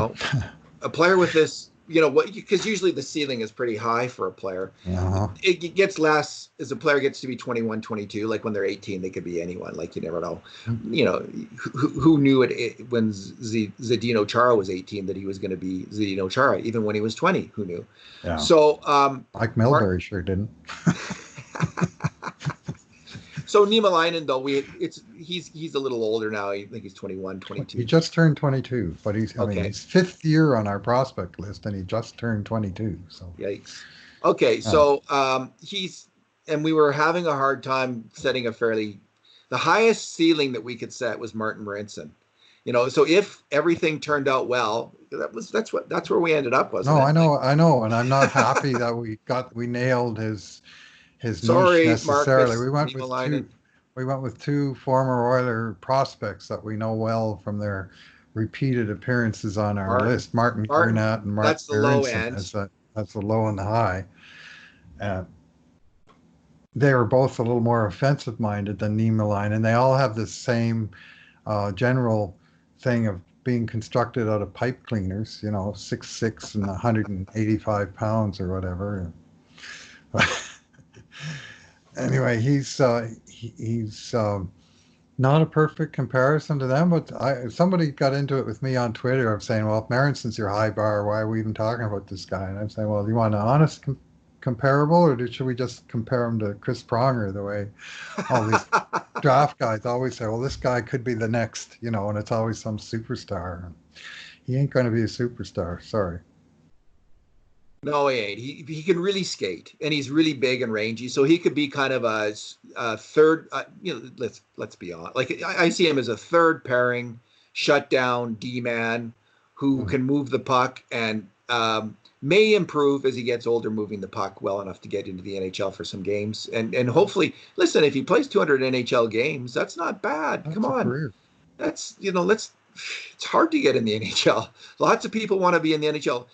A player with this, because usually the ceiling is pretty high for a player. Uh-huh. It gets less as a player gets to be 21, 22. Like when they're 18, they could be anyone. Like you never know. Who knew it when Zdeno Chara was 18 that he was going to be Zdeno Chara? Even when he was 20, who knew? Yeah. So Mike Milbury sure didn't. So Niemelainen, though, he's a little older now. I think he's 21, 22. He just turned 22, but he's 5th year on our prospect list, and he just turned 22. So yikes. Okay, so we were having a hard time setting the highest ceiling that we could set was Martin Marincin. So if everything turned out well, that's where we ended up, wasn't it? No, I know, and I'm not happy that we nailed his Sorry, niche necessarily. Marcus, we went with 2 former Oiler prospects that we know well from their repeated appearances on our list. Martin Gurnett and Martin That's the low end. end. That's the low and the high. They were both a little more offensive minded than Niemelainen, and they all have the same general thing of being constructed out of pipe cleaners, 6'6" and 185 pounds or whatever. Anyway, he's Not a perfect comparison to them, but somebody got into it with me on Twitter of saying, well, if Marenson's your high bar, why are we even talking about this guy? And I'm saying, well, do you want an honest comparable, or should we just compare him to Chris Pronger the way all these draft guys always say, well, this guy could be the next, and it's always some superstar. He ain't going to be a superstar. Sorry. No, he ain't. He can really skate, and he's really big and rangy, so he could be kind of a third. Let's be honest. Like I see him as a third pairing, shutdown D man who can move the puck and may improve as he gets older, moving the puck well enough to get into the NHL for some games, and hopefully, listen, if he plays 200 NHL games, that's not bad. Come on, career. That's it's hard to get in the NHL. Lots of people want to be in the NHL.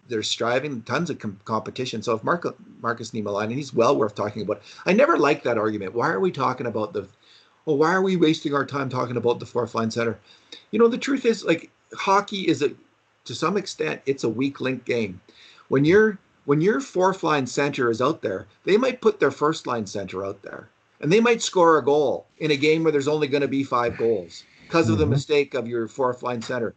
They're striving, tons of competition. So if Marcus Niemelainen, he's well worth talking about. I never liked that argument. Why are we talking about why are we wasting our time talking about the fourth line center? The truth is, like, hockey is to some extent, it's a weak link game. When your fourth line center is out there, they might put their first line center out there, and they might score a goal in a game where there's only going to be 5 goals because of the mistake of your fourth line center.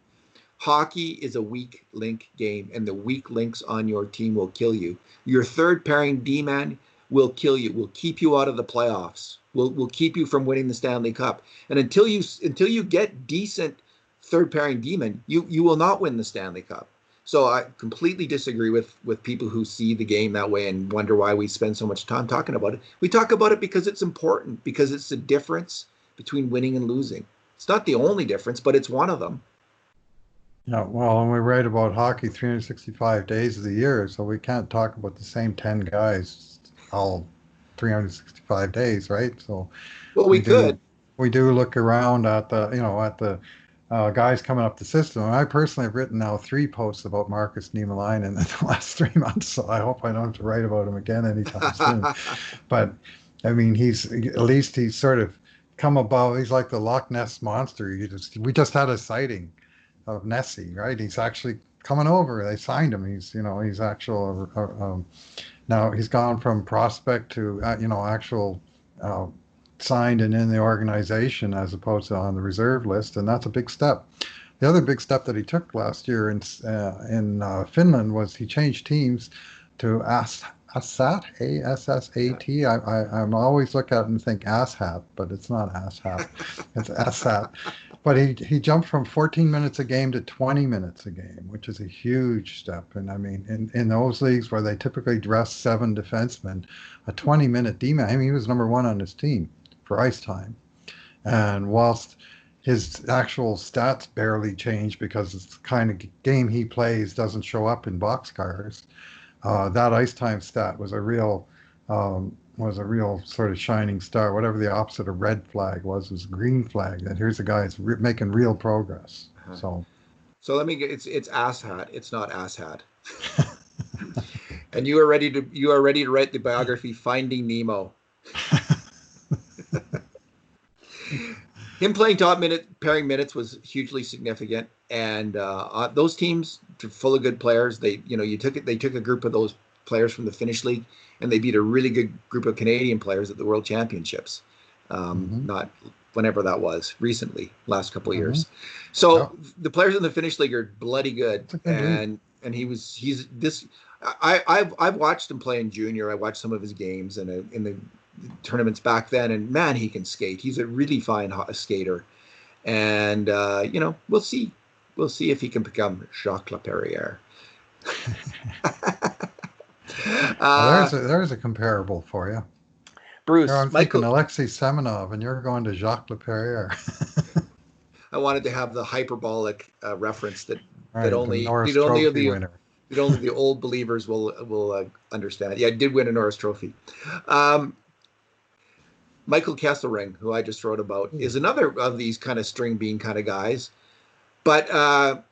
Hockey is a weak link game, and the weak links on your team will kill you. Your third pairing D-man will kill you, will keep you out of the playoffs, will keep you from winning the Stanley Cup. And until you get decent third pairing D-men, you will not win the Stanley Cup. So I completely disagree with people who see the game that way and wonder why we spend so much time talking about it. We talk about it because it's important, because it's the difference between winning and losing. It's not the only difference, but it's one of them. Yeah, well, and we write about hockey 365 days of the year, so we can't talk about the same 10 guys all 365 days, right? So, well, we could. We do look around at the guys coming up the system. And I personally have written now 3 posts about Marcus Niemelainen in the last 3 months, so I hope I don't have to write about him again anytime soon. But I mean, he's sort of come above. He's like the Loch Ness monster. We just had a sighting of Nessie, right? He's actually coming over. They signed him. He's actual. Now he's gone from prospect to actual signed and in the organization as opposed to on the reserve list, and that's a big step. The other big step that he took last year in Finland was he changed teams to ASSAT, ASSAT. I'm always look at it and think asshat, but it's not asshat. It's ASSAT. But he jumped from 14 minutes a game to 20 minutes a game, which is a huge step. And I mean, in those leagues where they typically dress 7 defensemen, a 20-minute D-man, I mean, he was number 1 on his team for ice time. And whilst his actual stats barely change because it's the kind of game he plays doesn't show up in boxcars, that ice time stat was a real sort of shining star. Whatever the opposite of red flag was green flag. That here's a guy that's making real progress. So let me get it's ass hat. It's not ass hat. And you are ready to write the biography Finding Nemo. Him playing top pairing minutes was hugely significant, and those teams are full of good players. They took a group of those players from the Finnish league, and they beat a really good group of Canadian players at the World Championships. Not whenever that was, recently, last couple of years. So the players in the Finnish league are bloody good, and he's this. I've watched him play in junior. I watched some of his games in the tournaments back then, and man, he can skate. He's a really fine skater, and we'll see if he can become Jacques Laperrière. There's a comparable for you, Bruce. I'm thinking Alexei Semenov, and you're going to Jacques Laperrière. I wanted to have the hyperbolic reference that only the old believers will understand. Yeah, I did win a Norris Trophy. Michael Kesselring, who I just wrote about, is another of these kind of string bean kind of guys. But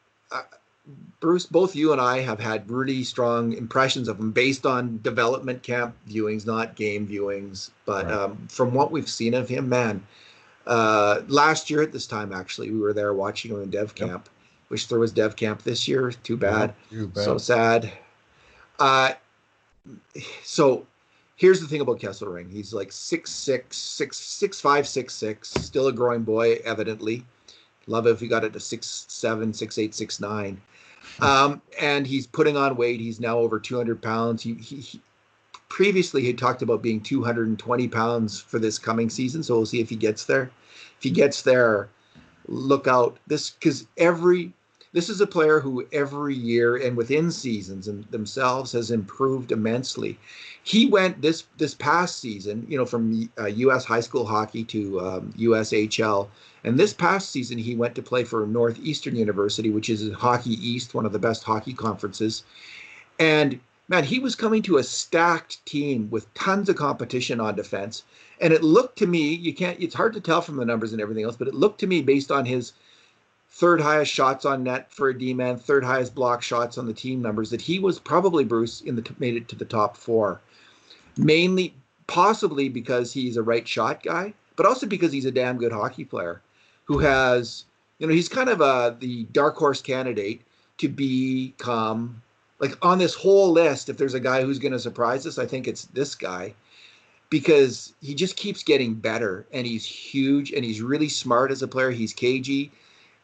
Bruce, both you and I have had really strong impressions of him based on development camp viewings, not game viewings. But from what we've seen of him, man, last year at this time, actually, we were there watching him in Dev Camp. Wish there was Dev Camp this year. Too bad. So sad. So Here's the thing about Kesselring. He's like 6'6", 6'5", 6'6", still a growing boy, evidently. Love it if he got it to 6'7", 6'8", 6'9". And he's putting on weight. He's now over 200 pounds. He previously had talked about being 220 pounds for this coming season. So we'll see if he gets there. If he gets there, look out. Because this is a player who every year and within seasons and themselves has improved immensely. He went this past season, from U.S. high school hockey to USHL. And this past season, he went to play for Northeastern University, which is Hockey East, one of the best hockey conferences. And man, he was coming to a stacked team with tons of competition on defense. And it looked to me, it's hard to tell from the numbers and everything else, but it looked to me based on his third highest shots on net for a D-man, third highest block shots on the team numbers, that he was probably, Bruce, made it to the top 4. Mainly, possibly because he's a right shot guy, but also because he's a damn good hockey player who has, he's kind of the dark horse candidate to become, like on this whole list, if there's a guy who's going to surprise us, I think it's this guy, because he just keeps getting better, and he's huge, and he's really smart as a player. He's cagey.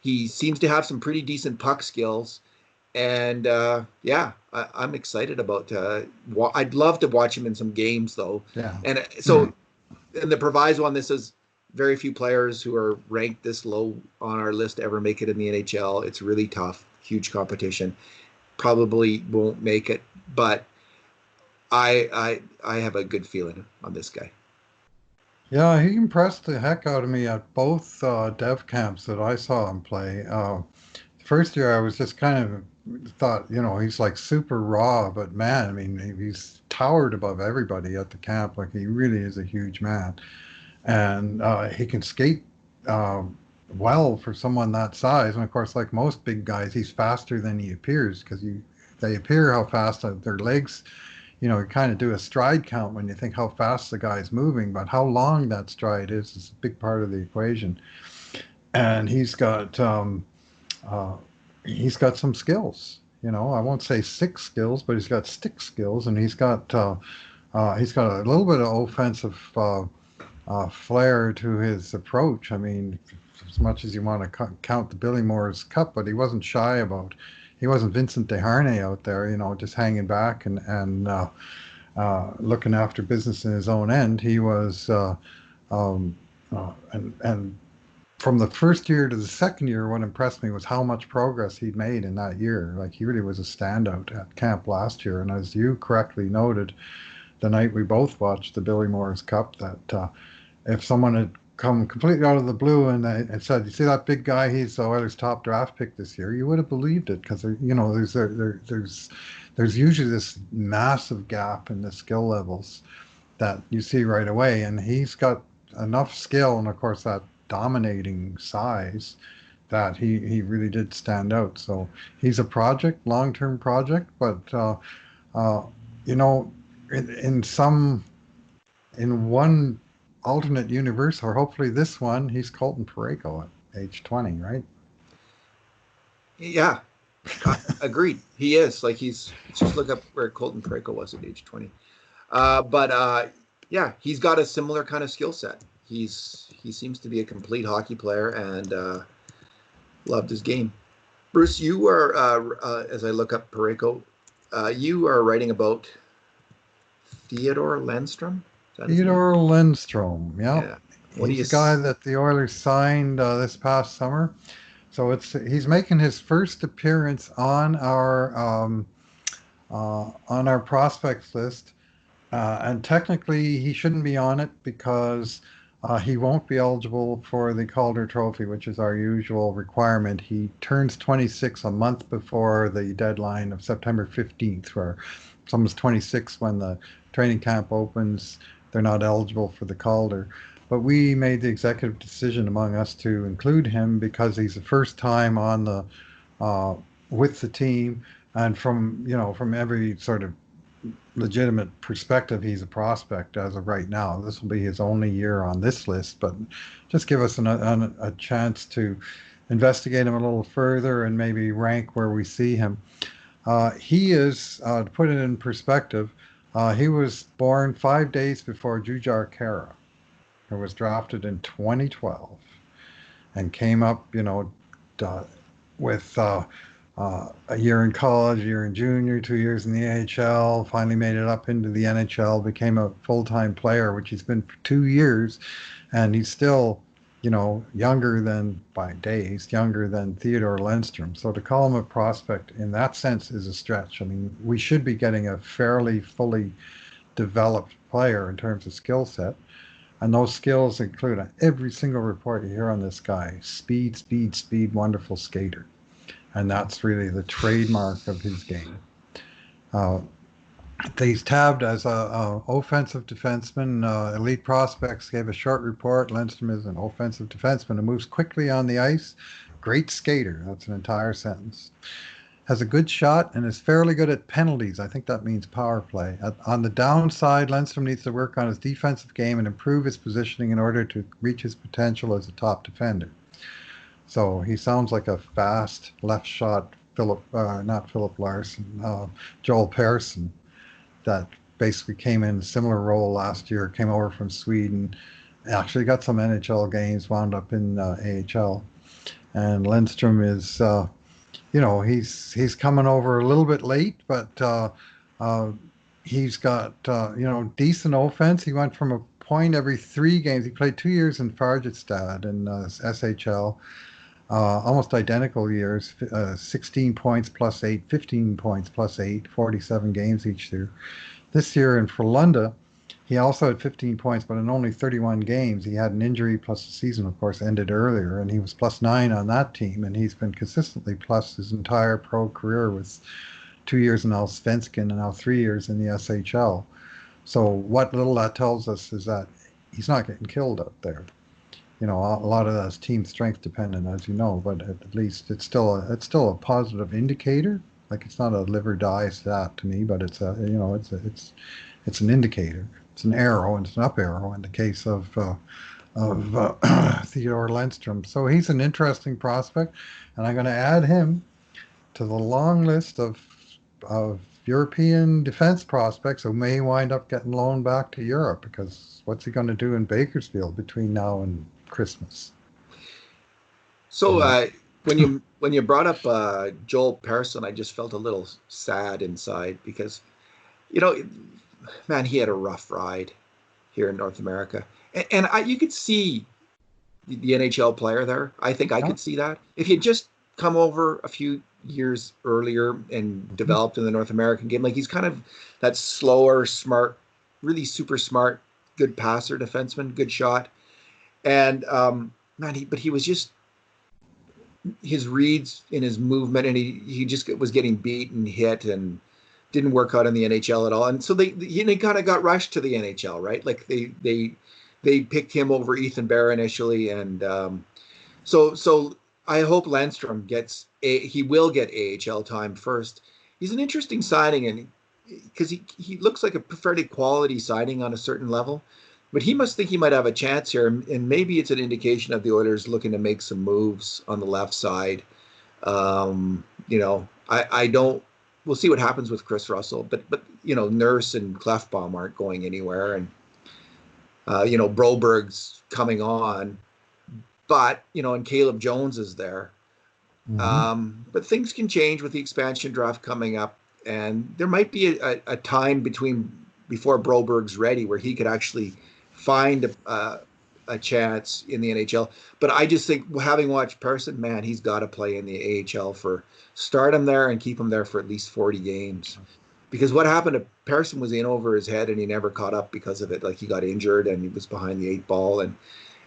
He seems to have some pretty decent puck skills. And I'm excited about. I'd love to watch him in some games, though. Yeah. And so, and the proviso on this is very few players who are ranked this low on our list ever make it in the NHL. It's really tough, huge competition. Probably won't make it, but I have a good feeling on this guy. Yeah, he impressed the heck out of me at both dev camps that I saw him play. First year, I was just kind of thought, he's like super raw, but man, I mean, he's towered above everybody at the camp. Like, he really is a huge man. And he can skate well for someone that size. And of course, like most big guys, he's faster than he appears, because they appear how fast their legs, you kind of do a stride count when you think how fast the guy's moving, but how long that stride is a big part of the equation. And he's got some skills. I won't say stick skills, but he's got stick skills, and he's got a little bit of offensive flair to his approach. I mean, as much as you want to count the Billy Moore's Cup, but he wasn't shy about. He wasn't Vincent Desharnais out there, just hanging back and looking after business in his own end. He was, and from the first year to the second year, what impressed me was how much progress he'd made in that year. Like, he really was a standout at camp last year. And as you correctly noted, the night we both watched the Billy Moore's Cup, that if someone had come completely out of the blue and said, "You see that big guy? He's the Oilers' top draft pick this year," you would have believed it, because there's usually this massive gap in the skill levels that you see right away, and he's got enough skill and of course that dominating size that he really did stand out. So he's a project, long-term project, but in one alternate universe, or hopefully this one, he's Colton Parayko at age 20, right? Yeah, agreed. He is. Like, just look up where Colton Parayko was at age 20. Yeah, he's got a similar kind of skill set. He seems to be a complete hockey player, and loved his game. Bruce, you are, as I look up Parayko, you are writing about Theodore Lundstrom? Theodore Lundstrom, yeah. He's a guy that the Oilers signed this past summer. So he's making his first appearance on our prospects list, and technically he shouldn't be on it because he won't be eligible for the Calder Trophy, which is our usual requirement. He turns 26 a month before the deadline of September 15th, where someone's 26 when the training camp opens. They're not eligible for the Calder. But we made the executive decision among us to include him because he's the first time on the with the team, and from every sort of legitimate perspective, he's a prospect as of right now. This will be his only year on this list, but just give us a chance to investigate him a little further and maybe rank where we see him. He is, to put it in perspective, He was born 5 days before Jujar Kara, who was drafted in 2012 and came up, uh, with a year in college, a year in junior, 2 years in the AHL, finally made it up into the NHL, became a full-time player, which he's been for 2 years, and he's still, younger than by days, younger than Theodore Lindstrom. So to call him a prospect in that sense is a stretch. I mean, we should be getting a fairly fully developed player in terms of skill set. And those skills include every single report you hear on this guy: speed, speed, speed, wonderful skater. And that's really the trademark of his game. Uh, he's tabbed as a offensive defenseman. Elite Prospects gave a short report. Lindstrom is an offensive defenseman who moves quickly on the ice. Great skater. That's an entire sentence. Has a good shot and is fairly good at penalties. I think that means power play. On the downside, Lindstrom needs to work on his defensive game and improve his positioning in order to reach his potential as a top defender. So he sounds like a fast left shot not Philip Larson, Joel Persson, that basically came in a similar role last year, came over from Sweden, actually got some NHL games, wound up in AHL. And Lindstrom is, he's coming over a little bit late, but he's got, decent offense. He went from a point every 3 games. He played 2 years in Fagerstad in SHL. Almost identical years, 16 points plus 8, 15 points plus 8, 47 games each year. This year in Frölunda, he also had 15 points, but in only 31 games. He had an injury, plus the season, of course, ended earlier, and he was plus 9 on that team, and he's been consistently plus his entire pro career with 2 years in Allsvenskan and now 3 years in the SHL. So what little that tells us is that he's not getting killed out there. A lot of that's team strength dependent, as you know, but at least it's still a positive indicator. Like, it's not a live or die stat to me, but it's an indicator. It's an arrow, and it's an up arrow in the case of Theodore Lindstrom. So he's an interesting prospect, and I'm going to add him to the long list of European defense prospects who may wind up getting loaned back to Europe, because what's he going to do in Bakersfield between now and Christmas? So when you brought up Joel Persson, I just felt a little sad inside because, man, he had a rough ride here in North America, and you could see the NHL player there. I think I could see that if he'd just come over a few years earlier and developed in the North American game. Like, he's kind of that slower, smart, really super smart, good passer defenseman, good shot. And but he was just, his reads in his movement, and he just was getting beat and hit and didn't work out in the NHL at all. And so they kind of got rushed to the NHL, right? Like they picked him over Ethan Bear initially, and so I hope Lindstrom he will get AHL time first. He's an interesting signing, and because he looks like a fairly quality signing on a certain level. But he must think he might have a chance here, and maybe it's an indication of the Oilers looking to make some moves on the left side. I don't. We'll see what happens with Chris Russell, but Nurse and Clefbaum aren't going anywhere, and Broberg's coming on, but and Caleb Jones is there. Mm-hmm. But things can change with the expansion draft coming up, and there might be a time before Broberg's ready where he could actually find a chance in the NHL. But I just think, having watched Persson, man, he's got to play in the AHL start him there and keep him there for at least 40 games. Because what happened to Persson was in over his head, and he never caught up because of it. Like, he got injured and he was behind the 8 ball. And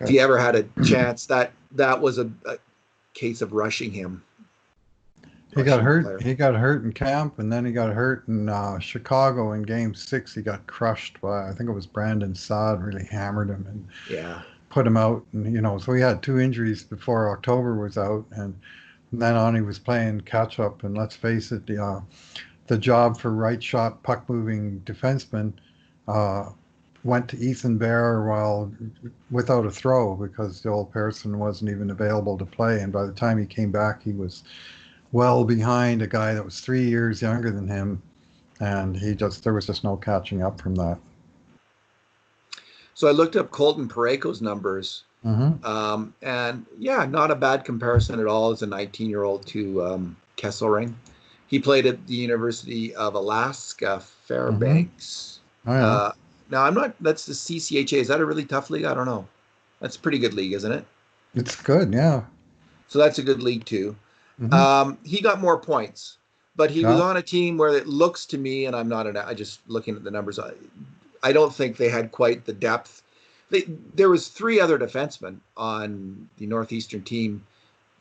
if he ever had a chance, that was a case of rushing him. He got hurt. He got hurt in camp, and then he got hurt in Chicago in Game 6. He got crushed by, I think it was Brandon Saad, really hammered him and put him out. And so he had 2 injuries before October was out, and from then on he was playing catch up. And let's face it, the job for right shot puck moving defenseman went to Ethan Bear without a throw, because Joel Persson wasn't even available to play. And by the time he came back, he was well behind a guy that was 3 years younger than him, and there was just no catching up from that. So I looked up Colton Parayko's numbers, and yeah, not a bad comparison at all as a 19-year-old to Kesselring. He played at the University of Alaska Fairbanks. Oh, yeah. Now I'm not. That's the CCHA. Is that a really tough league? I don't know. That's a pretty good league, isn't it? It's good, yeah. So that's a good league too. He got more points, but he was on a team where it looks to me, and I just looking at the numbers. I don't think they had quite the depth. There was 3 other defensemen on the Northeastern team,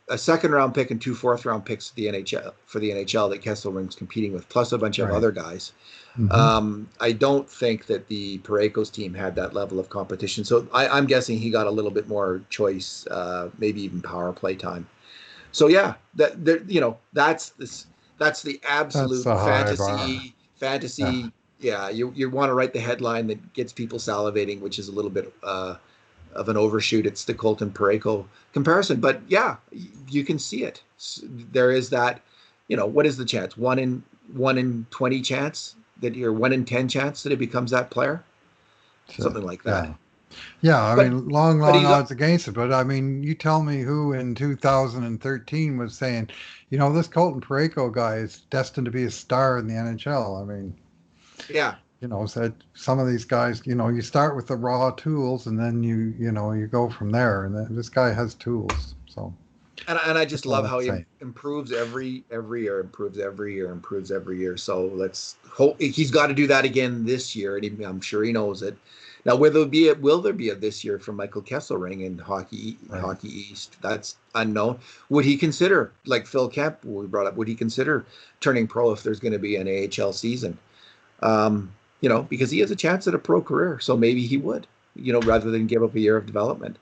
a second-round pick and 2 fourth-round picks for the NHL that Kesselring's competing with, plus a bunch of other guys. I don't think that the Parayko's team had that level of competition. So I'm guessing he got a little bit more choice, maybe even power play time. So yeah, that's the absolute fantasy. Yeah, you want to write the headline that gets people salivating, which is a little bit of an overshoot. It's the Colton Parayko comparison, but yeah, you can see it. There is that. What is the chance? 1 in 20 chance that you're 1 in 10 chance that it becomes that player, something like that. Yeah, I mean, long odds against it. But I mean, you tell me who in 2013 was saying, this Colton Parayko guy is destined to be a star in the NHL. I mean, yeah. Said some of these guys, you start with the raw tools and then you go from there. And this guy has tools. So. And I just love how he improves every year, improves every year. So let's hope he's got to do that again this year, and I'm sure he knows it. Now, will there be a this year from Michael Kesselring in Hockey East? That's unknown. Would he consider, like Phil Kemp we brought up, would he consider turning pro if there's going to be an AHL season? Because he has a chance at a pro career, so maybe he would, rather than give up a year of development.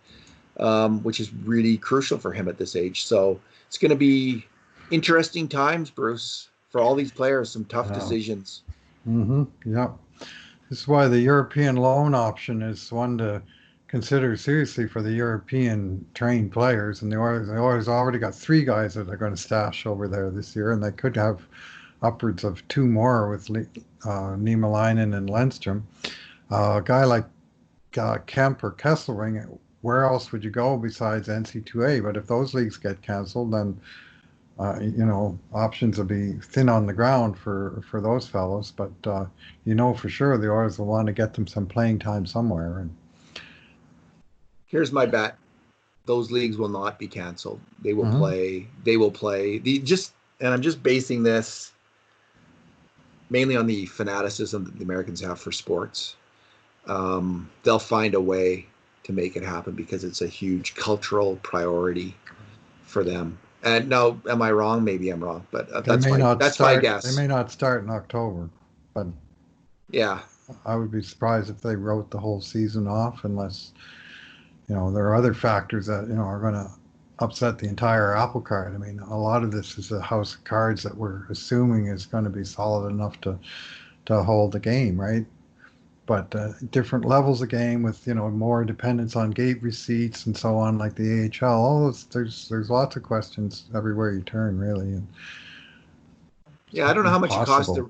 Which is really crucial for him at this age. So it's going to be interesting times, Bruce, for all these players, some tough decisions. Yeah. This is why the European loan option is one to consider seriously for the European trained players. And the Oilers already got 3 guys that they're going to stash over there this year, and they could have upwards of 2 more with Niemelainen and Lundstrom. A guy like Kemp or Kesselring, where else would you go besides NC2A? But if those leagues get canceled, then options will be thin on the ground for those fellows. But for sure the Oilers will want to get them some playing time somewhere. And here's my bet: those leagues will not be canceled. They will play. They will play. And I'm just basing this mainly on the fanaticism that the Americans have for sports. They'll find a way to make it happen because it's a huge cultural priority for them. And no, am I wrong? Maybe I'm wrong, but that's my guess. They may not start in October, but yeah, I would be surprised if they wrote the whole season off unless, there are other factors that, are going to upset the entire apple cart. I mean, a lot of this is a house of cards that we're assuming is going to be solid enough to hold the game, right? But different levels of game with more dependence on gate receipts and so on, like the AHL. There's lots of questions everywhere you turn, really. And yeah, I don't know how much it costs to.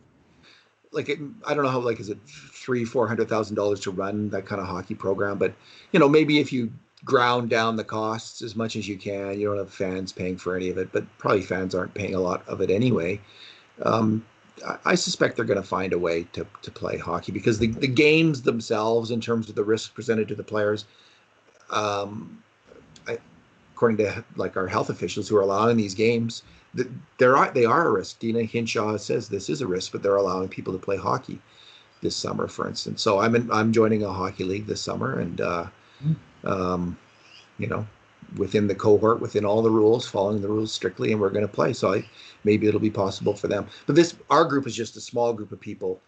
I don't know how is it $300,000-$400,000 to run that kind of hockey program, but maybe if you ground down the costs as much as you can, you don't have fans paying for any of it, but probably fans aren't paying a lot of it anyway. I suspect they're going to find a way to play hockey because the games themselves, in terms of the risk presented to the players, according to our health officials who are allowing these games, they are a risk. Dina Hinshaw says this is a risk, but they're allowing people to play hockey this summer, for instance. So I'm joining a hockey league this summer, and within the cohort, within all the rules, following the rules strictly, and we're going to play. So maybe it'll be possible for them. But our group is just a small group of people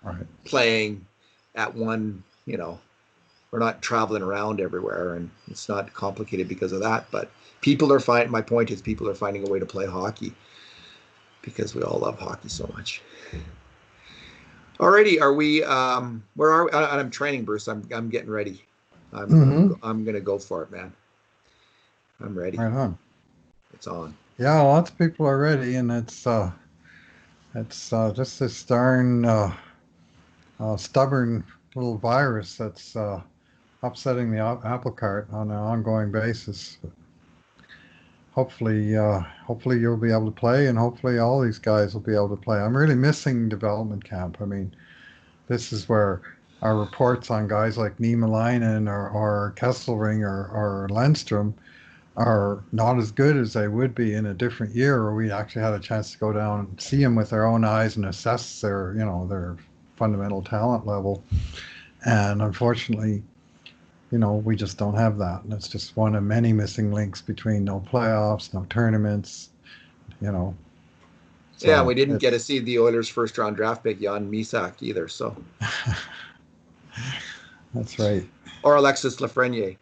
playing at one, we're not traveling around everywhere, and it's not complicated because of that. But my point is people are finding a way to play hockey because we all love hockey so much. Alrighty, are we, where are we? I'm training, Bruce. I'm getting ready. I'm going to go for it, man. I'm ready. Right on. It's on. Yeah, lots of people are ready, and it's just this darn stubborn little virus that's upsetting the apple cart on an ongoing basis. Hopefully you'll be able to play, and hopefully all these guys will be able to play. I'm really missing development camp. I mean, this is where our reports on guys like Niemelainen or Kesselring or Lundstrom are not as good as they would be in a different year where we actually had a chance to go down and see them with our own eyes and assess their fundamental talent level. And unfortunately, we just don't have that. And it's just one of many missing links between no playoffs, no tournaments, So yeah, we didn't get to see the Oilers' first-round draft pick, Jan Misak, either. So that's right. Or Alexis Lafreniere.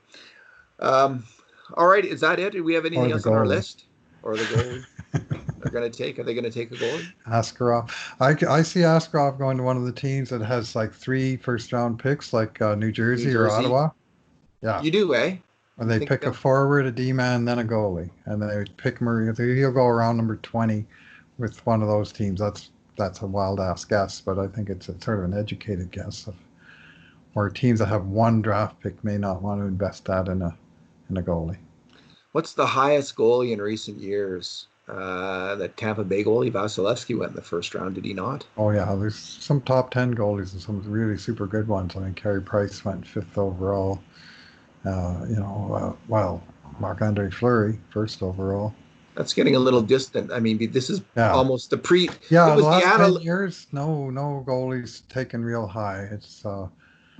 All right, is that it? Do we have anything else on our list? Or the goalie? Are they going to take a goalie? Askarov. I see Askarov going to one of the teams that has like 3 first-round picks, like New Jersey or Ottawa. Yeah. You do, eh? Or they pick a forward, a D-man, then a goalie, and they pick him. He'll go around number 20 with one of those teams. That's a wild-ass guess, but I think it's sort of an educated guess. Or teams that have 1 draft pick may not want to invest that in a goalie. What's the highest goalie in recent years? That Tampa Bay goalie, Vasilevsky, went in the first round, did he not? Oh, yeah. There's some top 10 goalies and some really super good ones. I mean, Carey Price went 5th overall. Marc-Andre Fleury, 1st overall. That's getting a little distant. I mean, this is almost the pre. Yeah, the last 10 years, no goalies taken real high. It's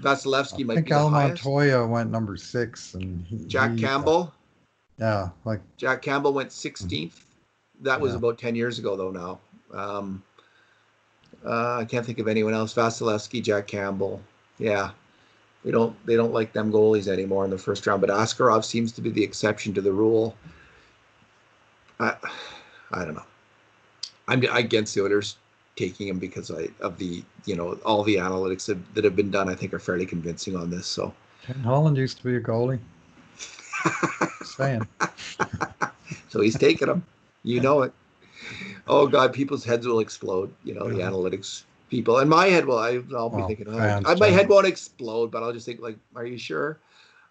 Vasilevsky might be the highest. I think Al Montoya went number 6, and Jack Campbell. Jack Campbell went 16th. That was about 10 years ago, though. Now, I can't think of anyone else. Vasilevsky, Jack Campbell. Yeah, they don't like them goalies anymore in the first round. But Askarov seems to be the exception to the rule. I don't know. I'm against the Oilers taking him because of the all the analytics that have been done. I think are fairly convincing on this. So Ken Holland used to be a goalie. Saying. So he's taking him. You know it. Oh God, people's heads will explode. The analytics people. And my head will. I'll be thinking. My head won't explode, but I'll just think like, are you sure?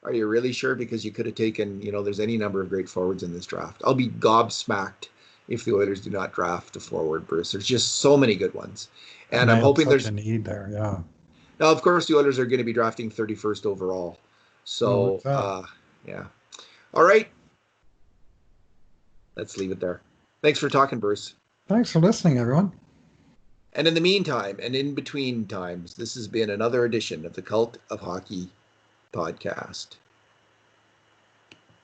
Are you really sure? Because you could have taken. There's any number of great forwards in this draft. I'll be gobsmacked if the Oilers do not draft a forward, Bruce. There's just so many good ones, and I'm hoping there's a need there. Yeah. Now, of course, the Oilers are going to be drafting 31st overall. So, yeah. All right. Let's leave it there. Thanks for talking, Bruce. Thanks for listening, everyone. And in the meantime, and in between times, this has been another edition of the Cult of Hockey podcast.